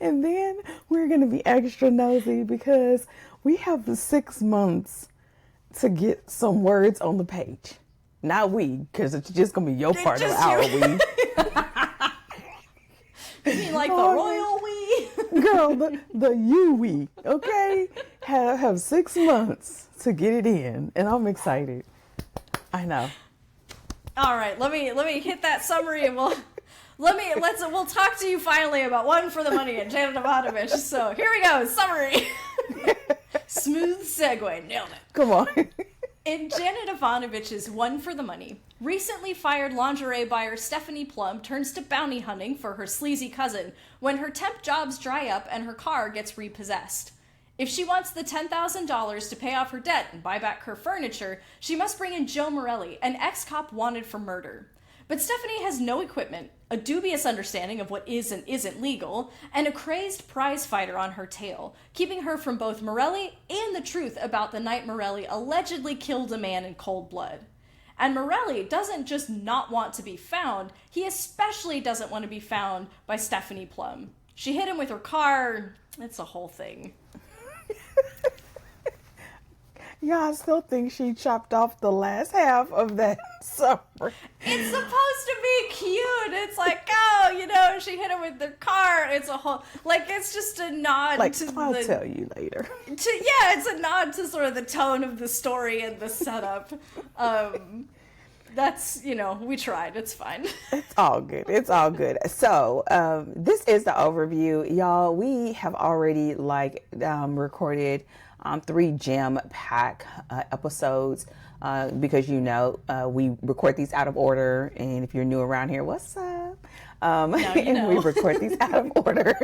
And then we're going to be extra nosy because we have 6 months to get some words on the page. Not we, because it's just going to be your part of our we. You mean like the royal we? Girl, the you we, okay? Have 6 months to get it in, and I'm excited. I know. All right, let me hit that summary, and we'll talk to you finally about One for the Money and Janet Evanovich. So here we go, summary. Smooth segue, nailed it. Come on. In Janet Evanovich's One for the Money, recently fired lingerie buyer Stephanie Plum turns to bounty hunting for her sleazy cousin when her temp jobs dry up and her car gets repossessed. If she wants the $10,000 to pay off her debt and buy back her furniture, she must bring in Joe Morelli, an ex-cop wanted for murder. But Stephanie has no equipment, a dubious understanding of what is and isn't legal, and a crazed prize fighter on her tail, keeping her from both Morelli and the truth about the night Morelli allegedly killed a man in cold blood. And Morelli doesn't just not want to be found, he especially doesn't want to be found by Stephanie Plum. She hit him with her car, it's a whole thing. Yeah, I still think she chopped off the last half of that summer. It's supposed to be cute. It's like, oh, she hit him with the car. It's a whole, it's just a nod to I'll tell you later. It's a nod to sort of the tone of the story and the setup. That's, we tried. It's fine. It's all good. It's all good. So, this is the overview. Y'all, we have already recorded 3 jam-pack episodes because we record these out of order, and if you're new around here, what's up? Now you and we know. record these out of order.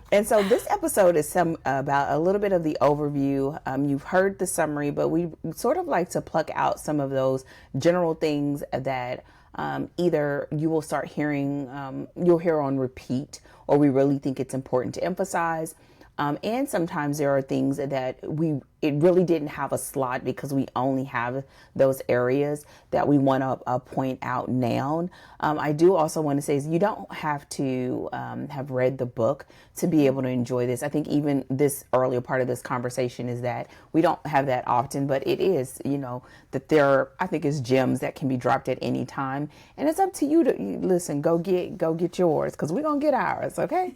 And so this episode is about a little bit of the overview. You've heard the summary, but we sort of like to pluck out some of those general things that either you will start hearing, you'll hear on repeat, or we really think it's important to emphasize. And sometimes there are things that it really didn't have a slot because we only have those areas that we want to point out now. I do also want to say is you don't have to have read the book to be able to enjoy this. I think even this earlier part of this conversation is that we don't have that often, but it is, that I think is gems that can be dropped at any time. And it's up to you to listen, go get yours, because we're going to get ours. Okay.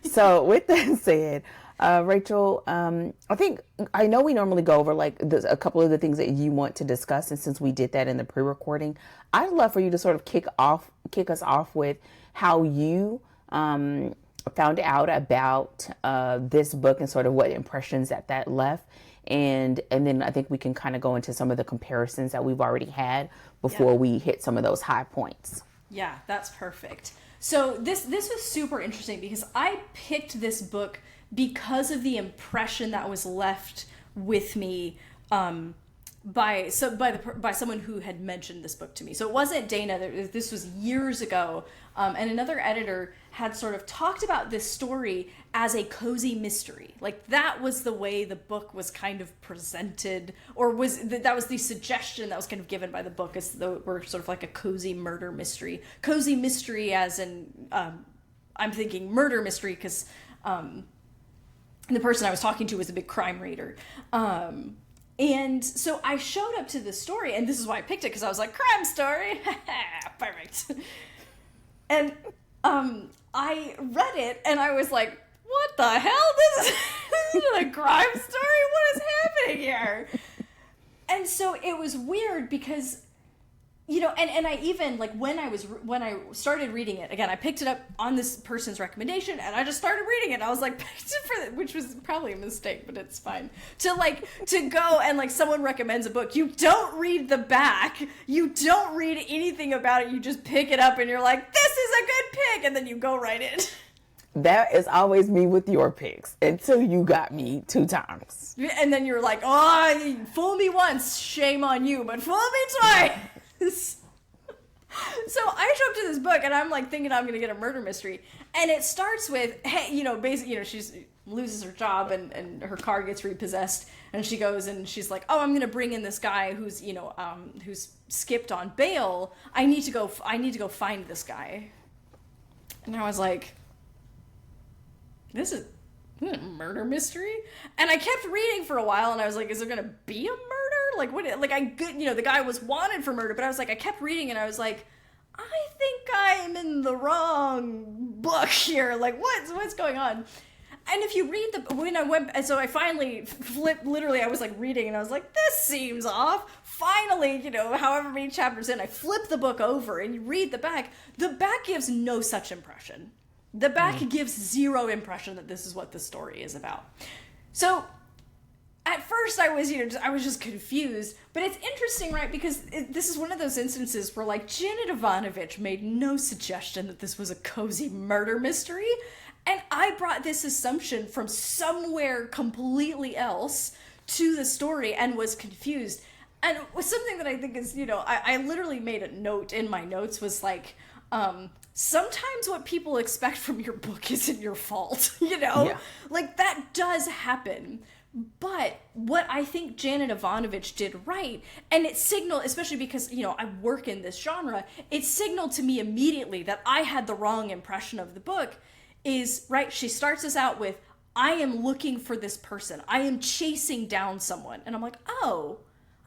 So with that said, Rachel, I know we normally go over like a couple of the things that you want to discuss. And since we did that in the pre-recording, I'd love for you to sort of kick us off with how you, found out about, this book and sort of what impressions that left. And then I think we can kind of go into some of the comparisons that we've already had before we hit some of those high points. Yeah, that's perfect. So this was super interesting because I picked this book because of the impression that was left with me by someone who had mentioned this book to me. So it wasn't Dana. This was years ago, and another editor had sort of talked about this story as a cozy mystery. Like that was the way the book was kind of presented, or that was the suggestion that was kind of given by the book, as though it were sort of like a cozy murder mystery. Cozy mystery, as in I'm thinking murder mystery because the person I was talking to was a big crime reader. And so I showed up to this story, and this is why I picked it, because I was like, crime story, perfect. And I read it, and I was like, what the hell? This is a crime story? What is happening here? And so it was weird because, and I even, like, when I started reading it, again, I picked it up on this person's recommendation, and I just started reading it. I was like, which was probably a mistake, but it's fine. To go and, like, someone recommends a book, you don't read the back, you don't read anything about it, you just pick it up, and you're like, this is a good pick, and then you go right in. That is always me with your picks until you got me 2 times. And then you're like, oh, fool me once, shame on you, but fool me twice. So I show up to this book and I'm like thinking I'm going to get a murder mystery. And it starts with, hey, basically, she loses her job and her car gets repossessed. And she goes and she's like, oh, I'm going to bring in this guy who's, who's skipped on bail. I need to go find this guy. And I was like, this is a murder mystery? And I kept reading for a while and I was like, is there going to be a murder? Like, what, like, the guy was wanted for murder, but I was like, I kept reading and I was like, I think I'm in the wrong book here. Like, what's going on? And if you read so I finally flipped, literally, I was like reading and I was like, this seems off. Finally, however many chapters in, I flip the book over and you read the back. The back gives no such impression. The back gives zero impression that this is what the story is about. So at first I was, I was just confused, but it's interesting, right? Because this is one of those instances where, like, Janet Evanovich made no suggestion that this was a cozy murder mystery, and I brought this assumption from somewhere completely else to the story and was confused. And something that I think is, I literally made a note in my notes was like, sometimes what people expect from your book isn't your fault, Yeah. Like, that does happen. But what I think Janet Evanovich did right, and it signaled, especially because, I work in this genre, it signaled to me immediately that I had the wrong impression of the book, is, right, she starts us out with, I am looking for this person. I am chasing down someone. And I'm like, oh,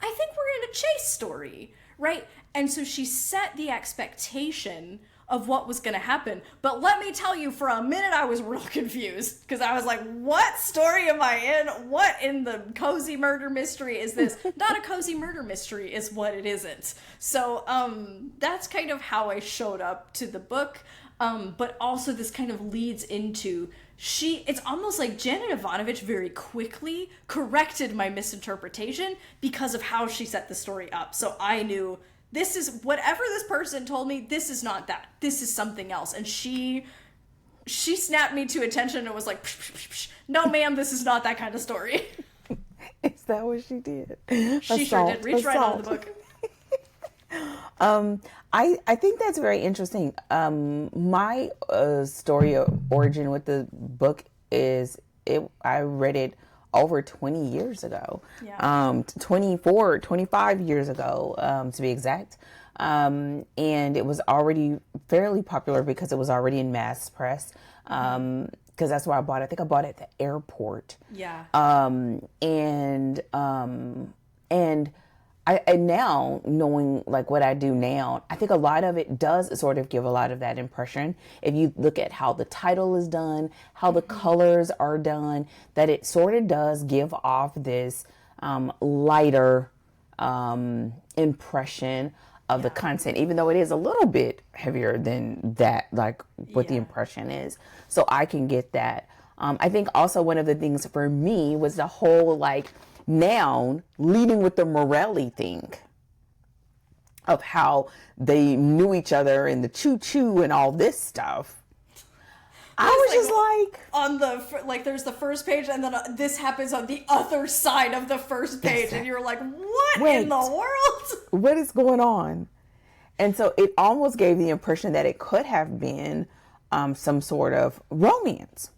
I think we're in a chase story, right? And so she set the expectation of what was going to happen. But let me tell you, for a minute, I was real confused because I was like, what story am I in? What in the cozy murder mystery is this? Not a cozy murder mystery is what it isn't. So that's kind of how I showed up to the book. But also this kind of leads into it's almost like Janet Evanovich very quickly corrected my misinterpretation because of how she set the story up. So I knew This is whatever this person told me. This is not that. This is something else. And she snapped me to attention and was like, psh, psh, psh, psh. No, ma'am, this is not that kind of story. Is that what she did? She sure did. Reach right out of the book. I think that's very interesting. My story origin with the book is I read it over 20 years ago. Yeah. 24, 25 years ago, to be exact. And it was already fairly popular because it was already in mass press. Because that's where I bought it. I think I bought it at the airport. Yeah. And I now, knowing like what I do now, I think a lot of it does sort of give a lot of that impression. If you look at how the title is done, how the colors are done, that it sort of does give off this lighter impression of the content, even though it is a little bit heavier than that, like what the impression is. So I can get that. I think also one of the things for me was the whole like noun leading with the Morelli thing of how they knew each other and the choo-choo and all this stuff. I was just like on the there's the first page and then this happens on the other side of the first page and you're like, what in the world? What is going on? And so it almost gave the impression that it could have been some sort of romance.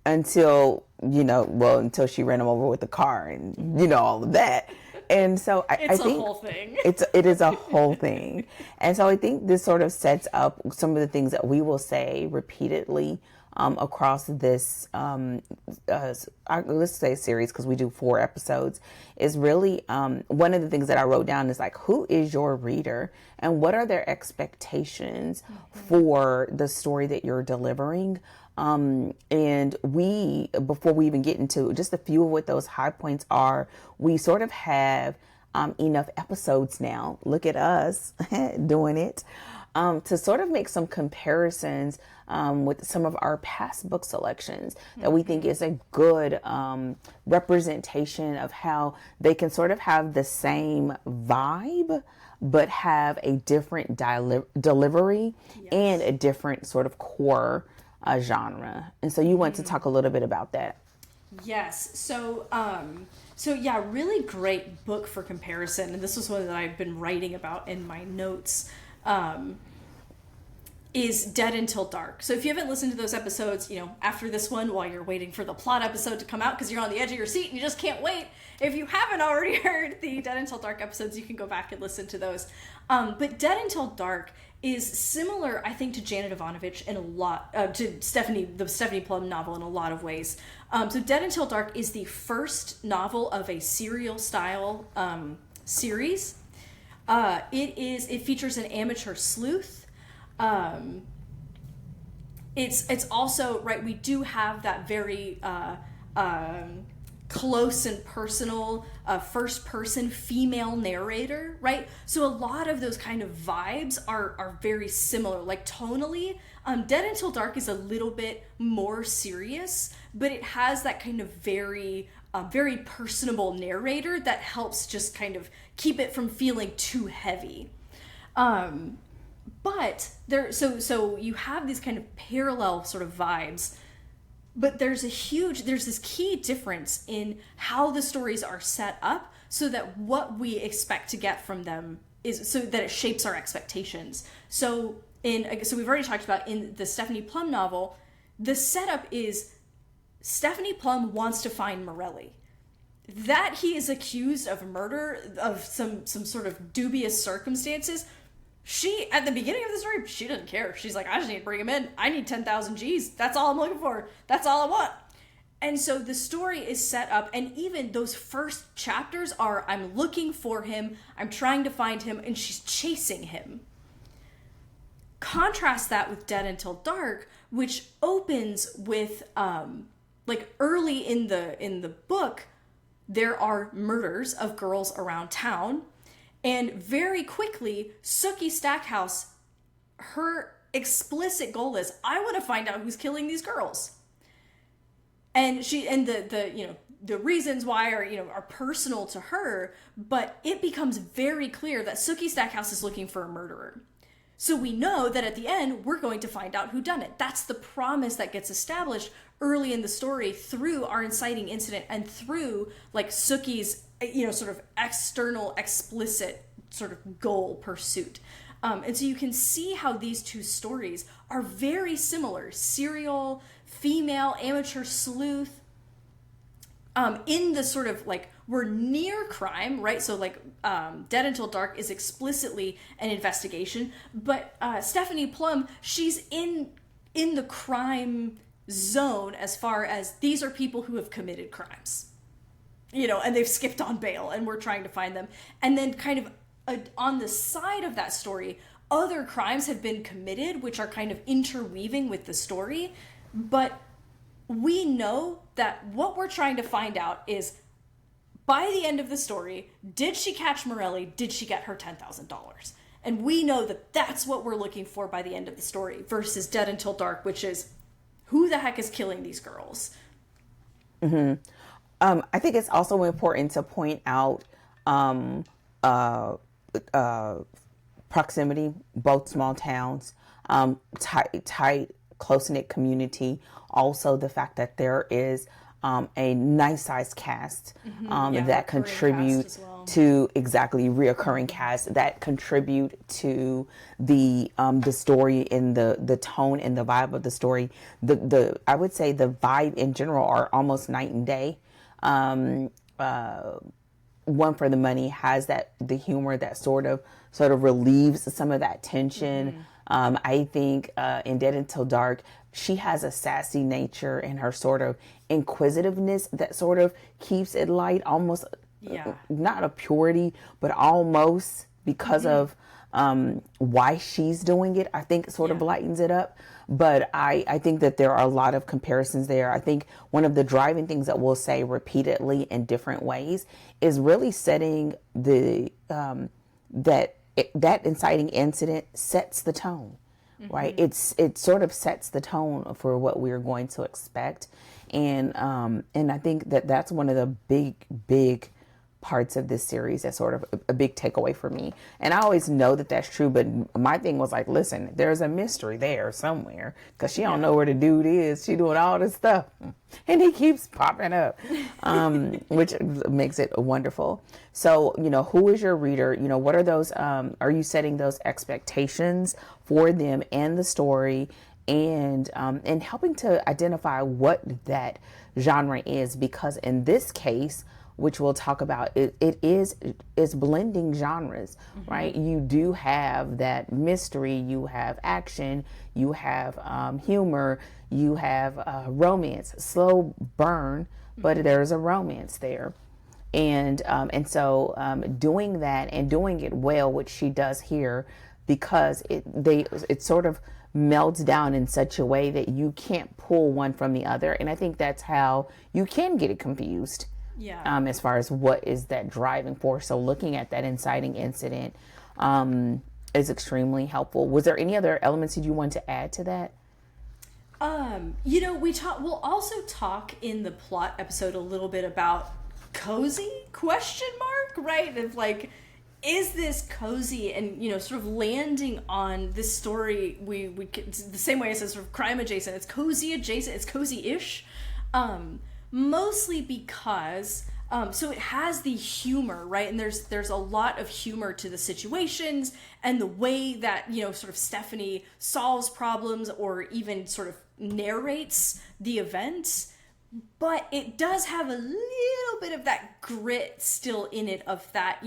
Until until she ran him over with the car and all of that. And so I think a whole thing. It is a whole thing. And so I think this sort of sets up some of the things that we will say repeatedly across this, let's say series, because we do 4 episodes, is really one of the things that I wrote down is like, who is your reader and what are their expectations for the story that you're delivering? And we, before we even get into just a few of what those high points are, we sort of have enough episodes now, look at us doing it, to sort of make some comparisons with some of our past book selections that we think is a good representation of how they can sort of have the same vibe, but have a different delivery and a different sort of core genre. And so you want to talk a little bit about that. Yes. So yeah, really great book for comparison. And this was one that I've been writing about in my notes, is Dead Until Dark. So if you haven't listened to those episodes, after this one, while you're waiting for the plot episode to come out, because you're on the edge of your seat and you just can't wait. If you haven't already heard the Dead Until Dark episodes, you can go back and listen to those. But Dead Until Dark is similar, I think, to Janet Evanovich in a lot, to the Stephanie Plum novel in a lot of ways. So Dead Until Dark is the first novel of a serial style series. It features an amateur sleuth. It's also, right, we do have that very close and personal first person female narrator, right? So a lot of those kind of vibes are very similar, like tonally. Dead Until Dark is a little bit more serious, but it has that kind of very personable narrator that helps just kind of keep it from feeling too heavy. But so you have these kind of parallel sort of vibes, but there's this key difference in how the stories are set up so that what we expect to get from them is so that it shapes our expectations. So we've already talked about in the Stephanie Plum novel, the setup is Stephanie Plum wants to find Morelli. That he is accused of murder of some sort of dubious circumstances. She, at the beginning of the story, she doesn't care. She's like, I just need to bring him in. I need 10,000 G's. That's all I'm looking for. That's all I want. And so the story is set up, and even those first chapters are, I'm looking for him, I'm trying to find him, and she's chasing him. Contrast that with Dead Until Dark, which opens with, early in the book, there are murders of girls around town. And very quickly, Sookie Stackhouse, her explicit goal is, I want to find out who's killing these girls. and the reasons why are personal to her, but it becomes very clear that Sookie Stackhouse is looking for a murderer. So we know that at the end, we're going to find out who done it. That's the promise that gets established early in the story through our inciting incident and through like Sookie's, sort of external, explicit sort of goal pursuit. And so you can see how these two stories are very similar. Serial, female, amateur sleuth, in the sort of like, we're near crime, right? So like Dead Until Dark is explicitly an investigation, but Stephanie Plum, she's in the crime zone as far as these are people who have committed crimes, and they've skipped on bail and we're trying to find them. And then kind of on the side of that story, other crimes have been committed, which are kind of interweaving with the story. But we know that what we're trying to find out is, by the end of the story, did she catch Morelli? Did she get her $10,000? And we know that that's what we're looking for by the end of the story versus Dead Until Dark, which is, who the heck is killing these girls? Mm-hmm. I think it's also important to point out proximity, both small towns, tight, close-knit community. Also, the fact that there is a nice sized cast that contribute to reoccurring cast that contribute to the story and the tone and the vibe of the story. The I would say the vibe in general are almost night and day. One for the Money has the humor that sort of relieves some of that tension. I think in Dead Until Dark, she has a sassy nature and her sort of inquisitiveness that sort of keeps it light, almost not a purity, but almost because of why she's doing it. I think it sort of lightens it up. But I think that there are a lot of comparisons there. I think one of the driving things that we'll say repeatedly in different ways is really setting that inciting incident sets the tone, right? It sort of sets the tone for what we're going to expect. And I think that that's one of the big parts of this series that's sort of a big takeaway for me. And I always know that that's true, but my thing was like, listen, there's a mystery there somewhere because she don't know where the dude is. She doing all this stuff and he keeps popping up, which makes it wonderful. So, who is your reader? What are those, are you setting those expectations for them and the story and helping to identify what that genre is? Because in this case, which we'll talk about, it's blending genres, right? You do have that mystery, you have action, you have humor, you have romance, slow burn, but there's a romance there. And so doing that and doing it well, which she does here, because it sort of melds down in such a way that you can't pull one from the other. And I think that's how you can get it confused. As far as what is that driving force. So looking at that inciting incident is extremely helpful. Was there any other elements that you want to add to that? We'll also talk in the plot episode a little bit about cozy ? Right? Of like, is this cozy? And sort of landing on this story, we the same way as sort of crime adjacent. It's cozy adjacent. It's cozy-ish. Mostly because so it has the humor, right? And there's a lot of humor to the situations and the way that sort of Stephanie solves problems or even sort of narrates the events. But it does have a little bit of that grit still in it of that,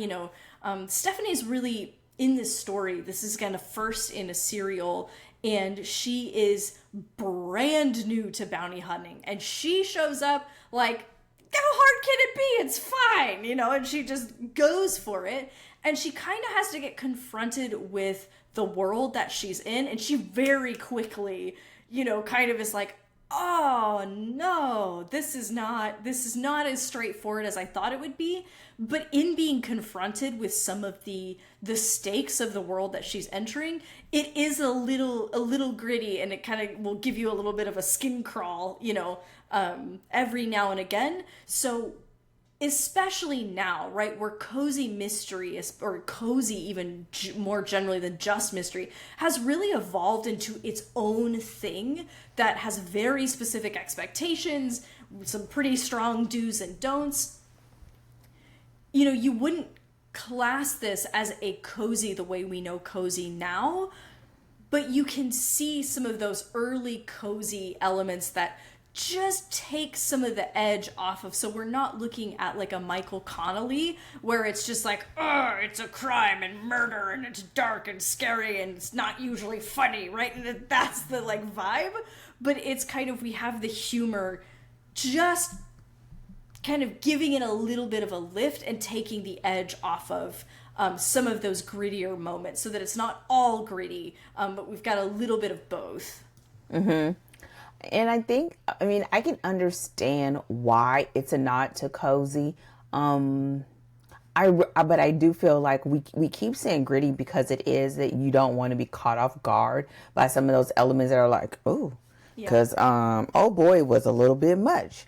Stephanie's really in this story. This is kind of first in a serial, and she is brand new to bounty hunting. And she shows up like, how hard can it be? It's fine, and she just goes for it. And she kind of has to get confronted with the world that she's in. And she very quickly, kind of is like, oh no, this is not as straightforward as I thought it would be. But in being confronted with some of the stakes of the world that she's entering, it is a little gritty, and it kind of will give you a little bit of a skin crawl, every now and again. So especially now, right, where cozy mystery is, or cozy even more generally than just mystery, has really evolved into its own thing that has very specific expectations, some pretty strong do's and don'ts. You wouldn't class this as a cozy the way we know cozy now, but you can see some of those early cozy elements that just take some of the edge off of, so we're not looking at like a Michael Connelly where it's just like, oh, it's a crime and murder and it's dark and scary and it's not usually funny, right? And that's the like vibe. But it's kind of, we have the humor just kind of giving it a little bit of a lift and taking the edge off of some of those grittier moments, so that it's not all gritty, but we've got a little bit of both. And I mean, I can understand why it's a nod to cozy. But I do feel like we keep saying gritty because it is that you don't want to be caught off guard by some of those elements that are like, oh, because oh boy, it was a little bit much.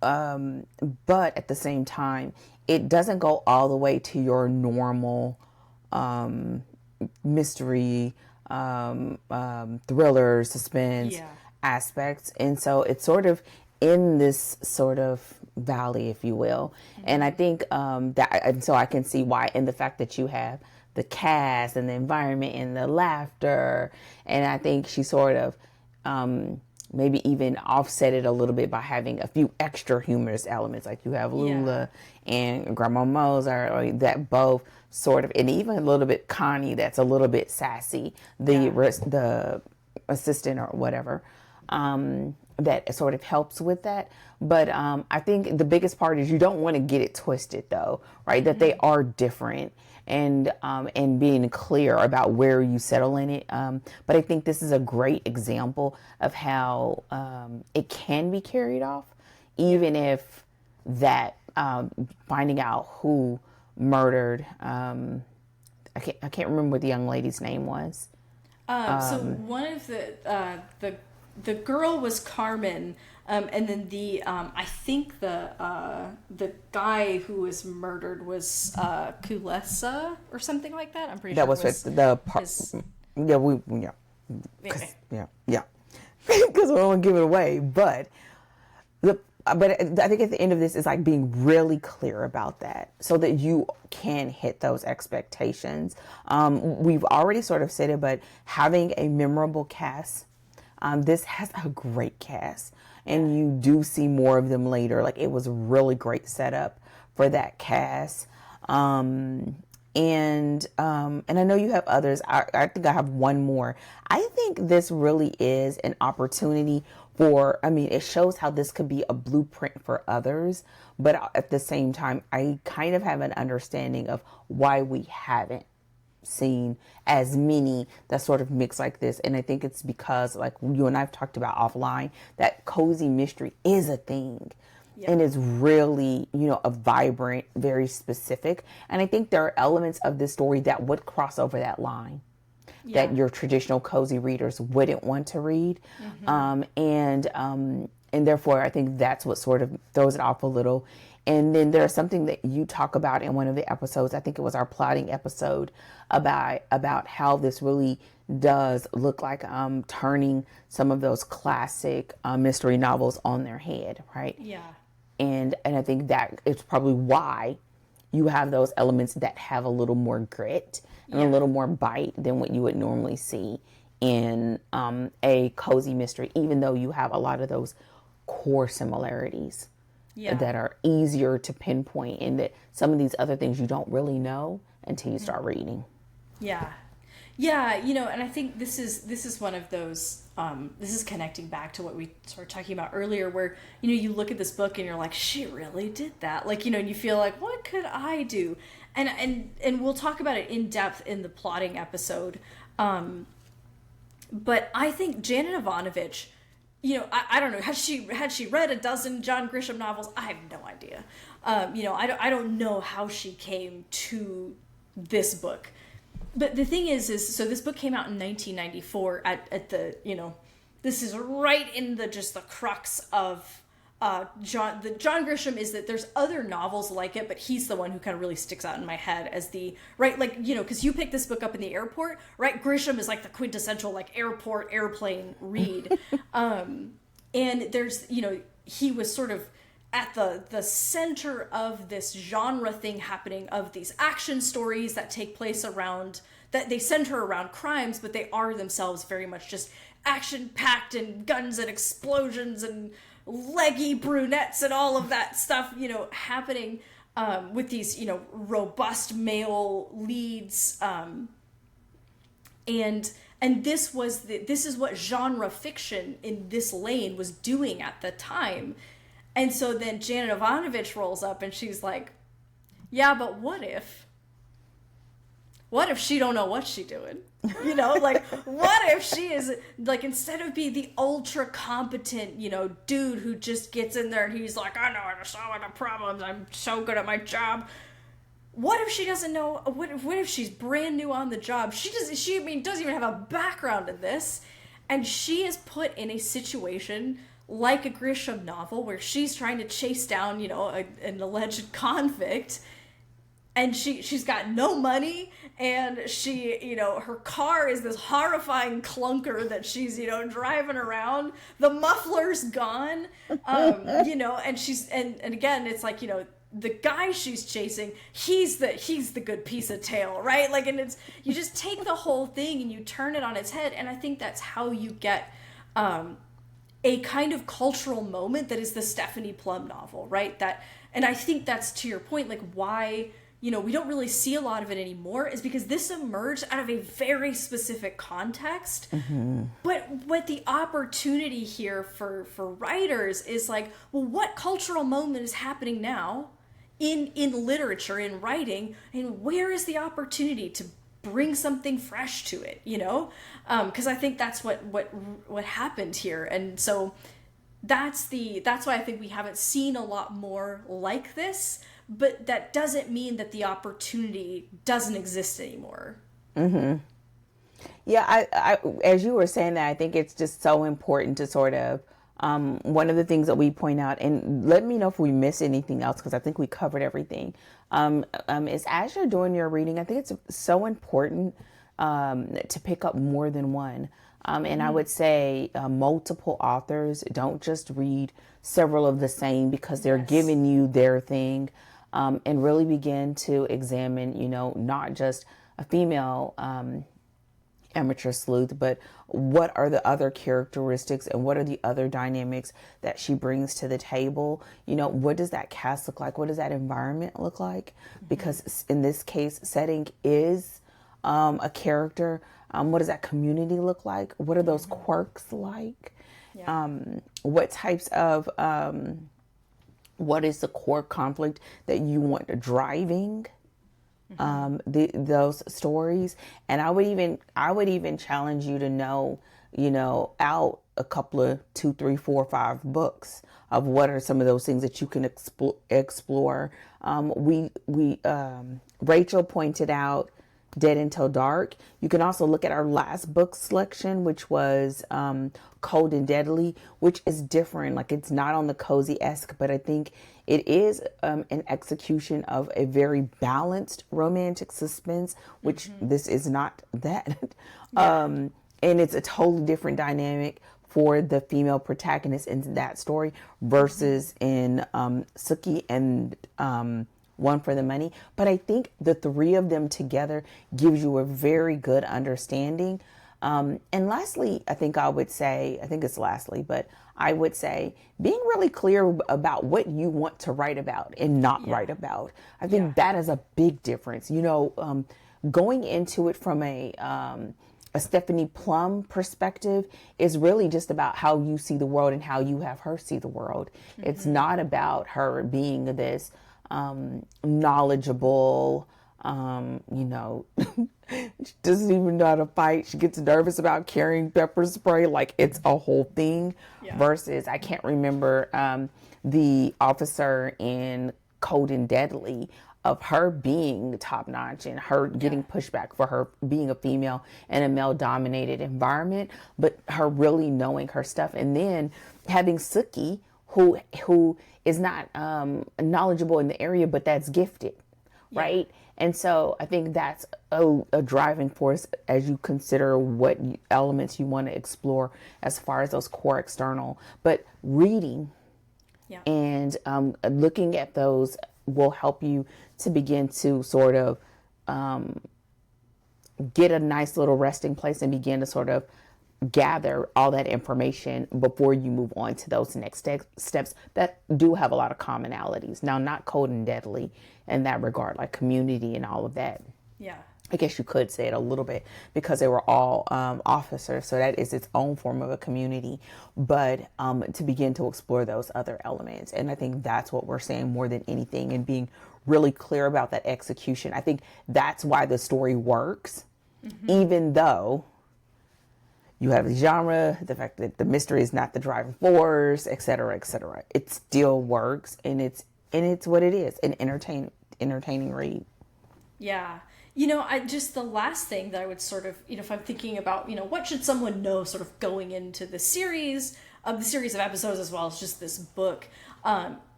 But at the same time, it doesn't go all the way to your normal mystery, thriller, suspense aspects. And so it's sort of in this sort of valley, if you will. And I think and so I can see why, in the fact that you have the cast and the environment and the laughter. And I think she sort of maybe even offset it a little bit by having a few extra humorous elements, like you have Lula and Grandma Mozart, or that both sort of, and even a little bit Connie, that's a little bit sassy, the assistant or whatever, that sort of helps with that. But I think the biggest part is you don't want to get it twisted, though, right? That they are different, and being clear about where you settle in it. But I think this is a great example of how it can be carried off, even if that finding out who murdered. I can't remember what the young lady's name was. So one of the girl was Carmen, and then I think the guy who was murdered was Kulesa or something like that. I'm pretty sure that was because I don't want to give it away, but I think at the end of this is like being really clear about that, so that you can hit those expectations. We've already sort of said it, but having a memorable cast. This has a great cast, and you do see more of them later. Like, it was a really great setup for that cast. And I know you have others. I think I have one more. I think this really is an opportunity it shows how this could be a blueprint for others, but at the same time, I kind of have an understanding of why we haven't seen as many that sort of mix like this. And I think it's because, like you and I've talked about offline, that cozy mystery is a thing. And it's really, a vibrant, very specific. And I think there are elements of this story that would cross over that line that your traditional cozy readers wouldn't want to read. And therefore, I think that's what sort of throws it off a little. And then there's something that you talk about in one of the episodes, I think it was our plotting episode, about how this really does look like turning some of those classic mystery novels on their head, right? Yeah. And I think that it's probably why you have those elements that have a little more grit and a little more bite than what you would normally see in a cozy mystery, even though you have a lot of those core similarities that are easier to pinpoint, and that some of these other things you don't really know until you start reading. Yeah, and I think this is one of those, this is connecting back to what we started talking about earlier, where, you look at this book and you're like, she really did that. Like, and you feel like, what could I do? And we'll talk about it in depth in the plotting episode. But I think Janet Evanovich I don't know. Had she read a dozen John Grisham novels? I have no idea. I don't know how she came to this book. But the thing is so this book came out in 1994 at the, this is right in the crux of John Grisham. Is that there's other novels like it, but he's the one who kind of really sticks out in my head as the, right, like, because you picked this book up in the airport, right? Grisham is like the quintessential like airplane read. And there's, he was sort of at the center of this genre thing happening, of these action stories that take place around, that they center around crimes, but they are themselves very much just action packed and guns and explosions and leggy brunettes and all of that stuff, happening with these, robust male leads. And this is what genre fiction in this lane was doing at the time. And so then Janet Evanovich rolls up and she's like, yeah, but what if she don't know what she doing? Like, what if she is, like, instead of being the ultra competent, dude who just gets in there and he's like, I know how to solve the problems, I'm so good at my job. What if she doesn't know, what if she's brand new on the job? She doesn't even have a background in this. And she is put in a situation like a Grisham novel where she's trying to chase down, an alleged convict. And she's got no money, and she, her car is this horrifying clunker that she's, driving around. The muffler's gone, and she's, and again, it's like, the guy she's chasing, he's the good piece of tail, right? Like, and it's, you just take the whole thing and you turn it on its head. And I think that's how you get, a kind of cultural moment that is the Stephanie Plum novel, right? And I think that's, to your point, like, why, we don't really see a lot of it anymore, is because this emerged out of a very specific context. Mm-hmm. But the opportunity here for writers is like, well, what cultural moment is happening now in literature, in writing, and where is the opportunity to bring something fresh to it, because I think that's what happened here. And so that's why I think we haven't seen a lot more like this. But that doesn't mean that the opportunity doesn't exist anymore. Mm-hmm. Yeah, I as you were saying that, I think it's just so important to sort of, one of the things that we point out, and let me know if we miss anything else, because I think we covered everything, is as you're doing your reading, I think it's so important to pick up more than one. And I would say multiple authors. Don't just read several of the same because they're giving you their thing. And really begin to examine, not just a female amateur sleuth, but what are the other characteristics and what are the other dynamics that she brings to the table? What does that cast look like? What does that environment look like? Mm-hmm. Because in this case, setting is a character. What does that community look like? What are those quirks like? Yeah. What types of... what is the core conflict that you want driving those stories? And I would even challenge you to know, out a couple of 2, 3, 4, 5 books of what are some of those things that you can explore. Rachel pointed out Dead Until Dark. You can also look at our last book selection, which was Cold and Deadly, which is different. Like, it's not on the cozy-esque, but I think it is an execution of a very balanced romantic suspense, which this is not that. Yeah. And it's a totally different dynamic for the female protagonist in that story versus in Sookie and One for the Money. But I think the three of them together gives you a very good understanding. And lastly, I would say being really clear about what you want to write about and not write about. I think that is a big difference. Going into it from a Stephanie Plum perspective is really just about how you see the world and how you have her see the world. Mm-hmm. It's not about her being this knowledgeable, You know, she doesn't even know how to fight. She gets nervous about carrying pepper spray. Like, it's a whole thing. Yeah. Versus, I can't remember the officer in Cold and Deadly, of her being top notch and her getting pushback for her being a female in a male dominated environment, but her really knowing her stuff. And then having Suki, who is not knowledgeable in the area, but that's gifted, right? And so I think that's a driving force as you consider what elements you want to explore as far as those core external. But reading and looking at those will help you to begin to sort of get a nice little resting place and begin to sort of gather all that information before you move on to those next steps that do have a lot of commonalities. Now, not Cold and Deadly in that regard, like Community and all of that. Yeah. I guess you could say it a little bit because they were all officers. So that is its own form of a community. But to begin to explore those other elements. And I think that's what we're saying more than anything, and being really clear about that execution. I think that's why the story works, even though you have the genre, the fact that the mystery is not the driving force, et cetera, et cetera. It still works, and it's what it is, an entertaining read. Yeah. You know, the last thing that I would sort of, if I'm thinking about, what should someone know sort of going into the series of episodes as well as just this book,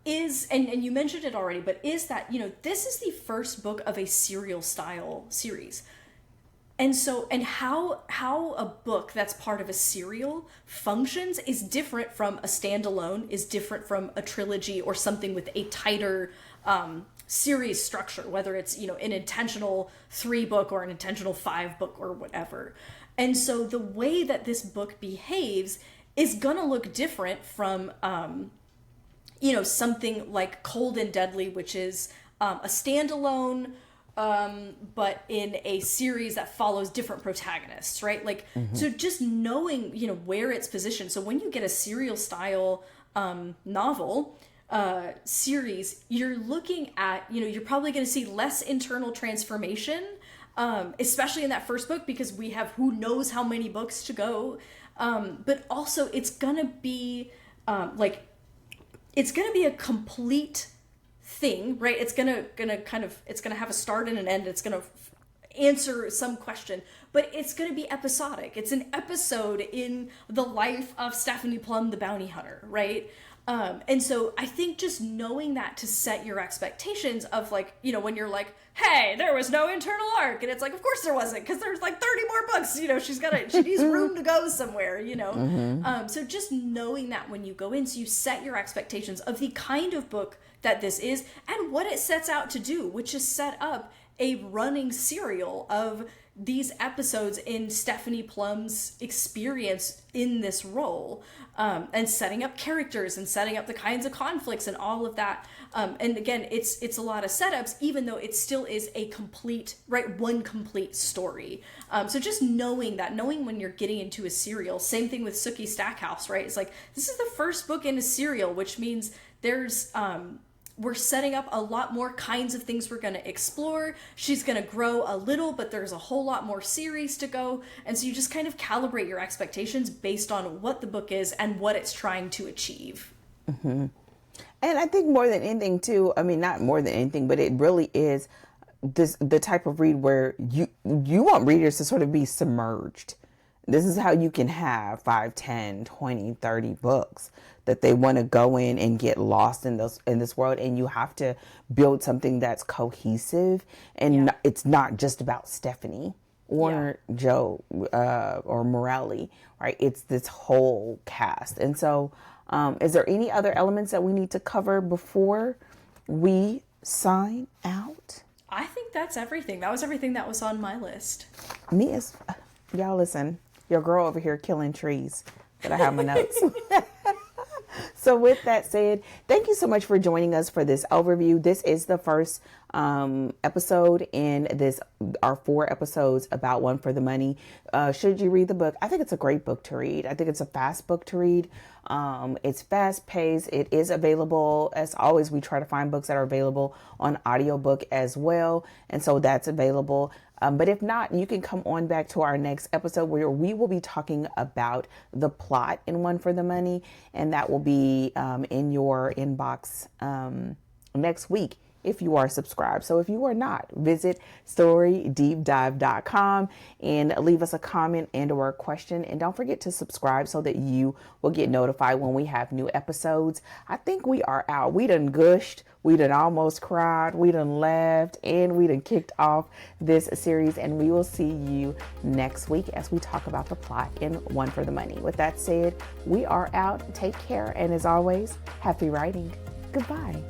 is, and you mentioned it already, but is that, this is the first book of a serial style series. And so, and how a book that's part of a serial functions is different from a standalone, is different from a trilogy or something with a tighter series structure, whether it's, an intentional 3-book or an intentional 5-book or whatever. And so the way that this book behaves is gonna look different from, something like Cold and Deadly, which is a standalone, but in a series that follows different protagonists, right? Like, so just knowing, where it's positioned. So when you get a serial style novel series, you're looking at, you're probably going to see less internal transformation, especially in that first book, because we have who knows how many books to go. But also it's going to be it's going to be a complete thing, right? It's gonna have a start and an end. It's gonna answer some question, but it's gonna be episodic. It's an episode in the life of Stephanie Plum, the bounty hunter, right? And so I think just knowing that to set your expectations of, like, when you're like, hey, there was no internal arc, and it's like, of course there wasn't, because there's like 30 more books, she needs room to go somewhere, so just knowing that when you go in, so you set your expectations of the kind of book that this is and what it sets out to do, which is set up a running serial of these episodes in Stephanie Plum's experience in this role, and setting up characters and setting up the kinds of conflicts and all of that. And again, it's a lot of setups, even though it still is a complete, right, one complete story. So just knowing when you're getting into a serial, same thing with Sookie Stackhouse, right? It's like, this is the first book in a serial, which means there's, we're setting up a lot more kinds of things we're going to explore. She's going to grow a little, but there's a whole lot more series to go. And so you just kind of calibrate your expectations based on what the book is and what it's trying to achieve. And I think more than anything too, I mean, not more than anything, but it really is the type of read where you want readers to sort of be submerged. This is how you can have 5, 10, 20, 30 books that they want to go in and get lost in this world. And you have to build something that's cohesive. And it's not just about Stephanie or Joe or Morelli, right? It's this whole cast. And so is there any other elements that we need to cover before we sign out? I think that's everything. That was everything that was on my list. Y'all listen, your girl over here killing trees, but I have my notes. So with that said, thank you so much for joining us for this overview. This is the first episode in this, our 4 episodes about One for the Money. Should you read the book? I think it's a great book to read. I think it's a fast book to read. It's fast paced. It is available. As always, we try to find books that are available on audiobook as well. And so that's available. But if not, you can come on back to our next episode where we will be talking about the plot in One for the Money. And that will be in your inbox next week if you are subscribed. So if you are not, visit storydeepdive.com and leave us a comment and or a question. And don't forget to subscribe so that you will get notified when we have new episodes. I think we are out. We done gushed. We done almost cried. We done laughed. And we done kicked off this series. And we will see you next week as we talk about the plot in One for the Money. With that said, we are out. Take care. And as always, happy writing. Goodbye.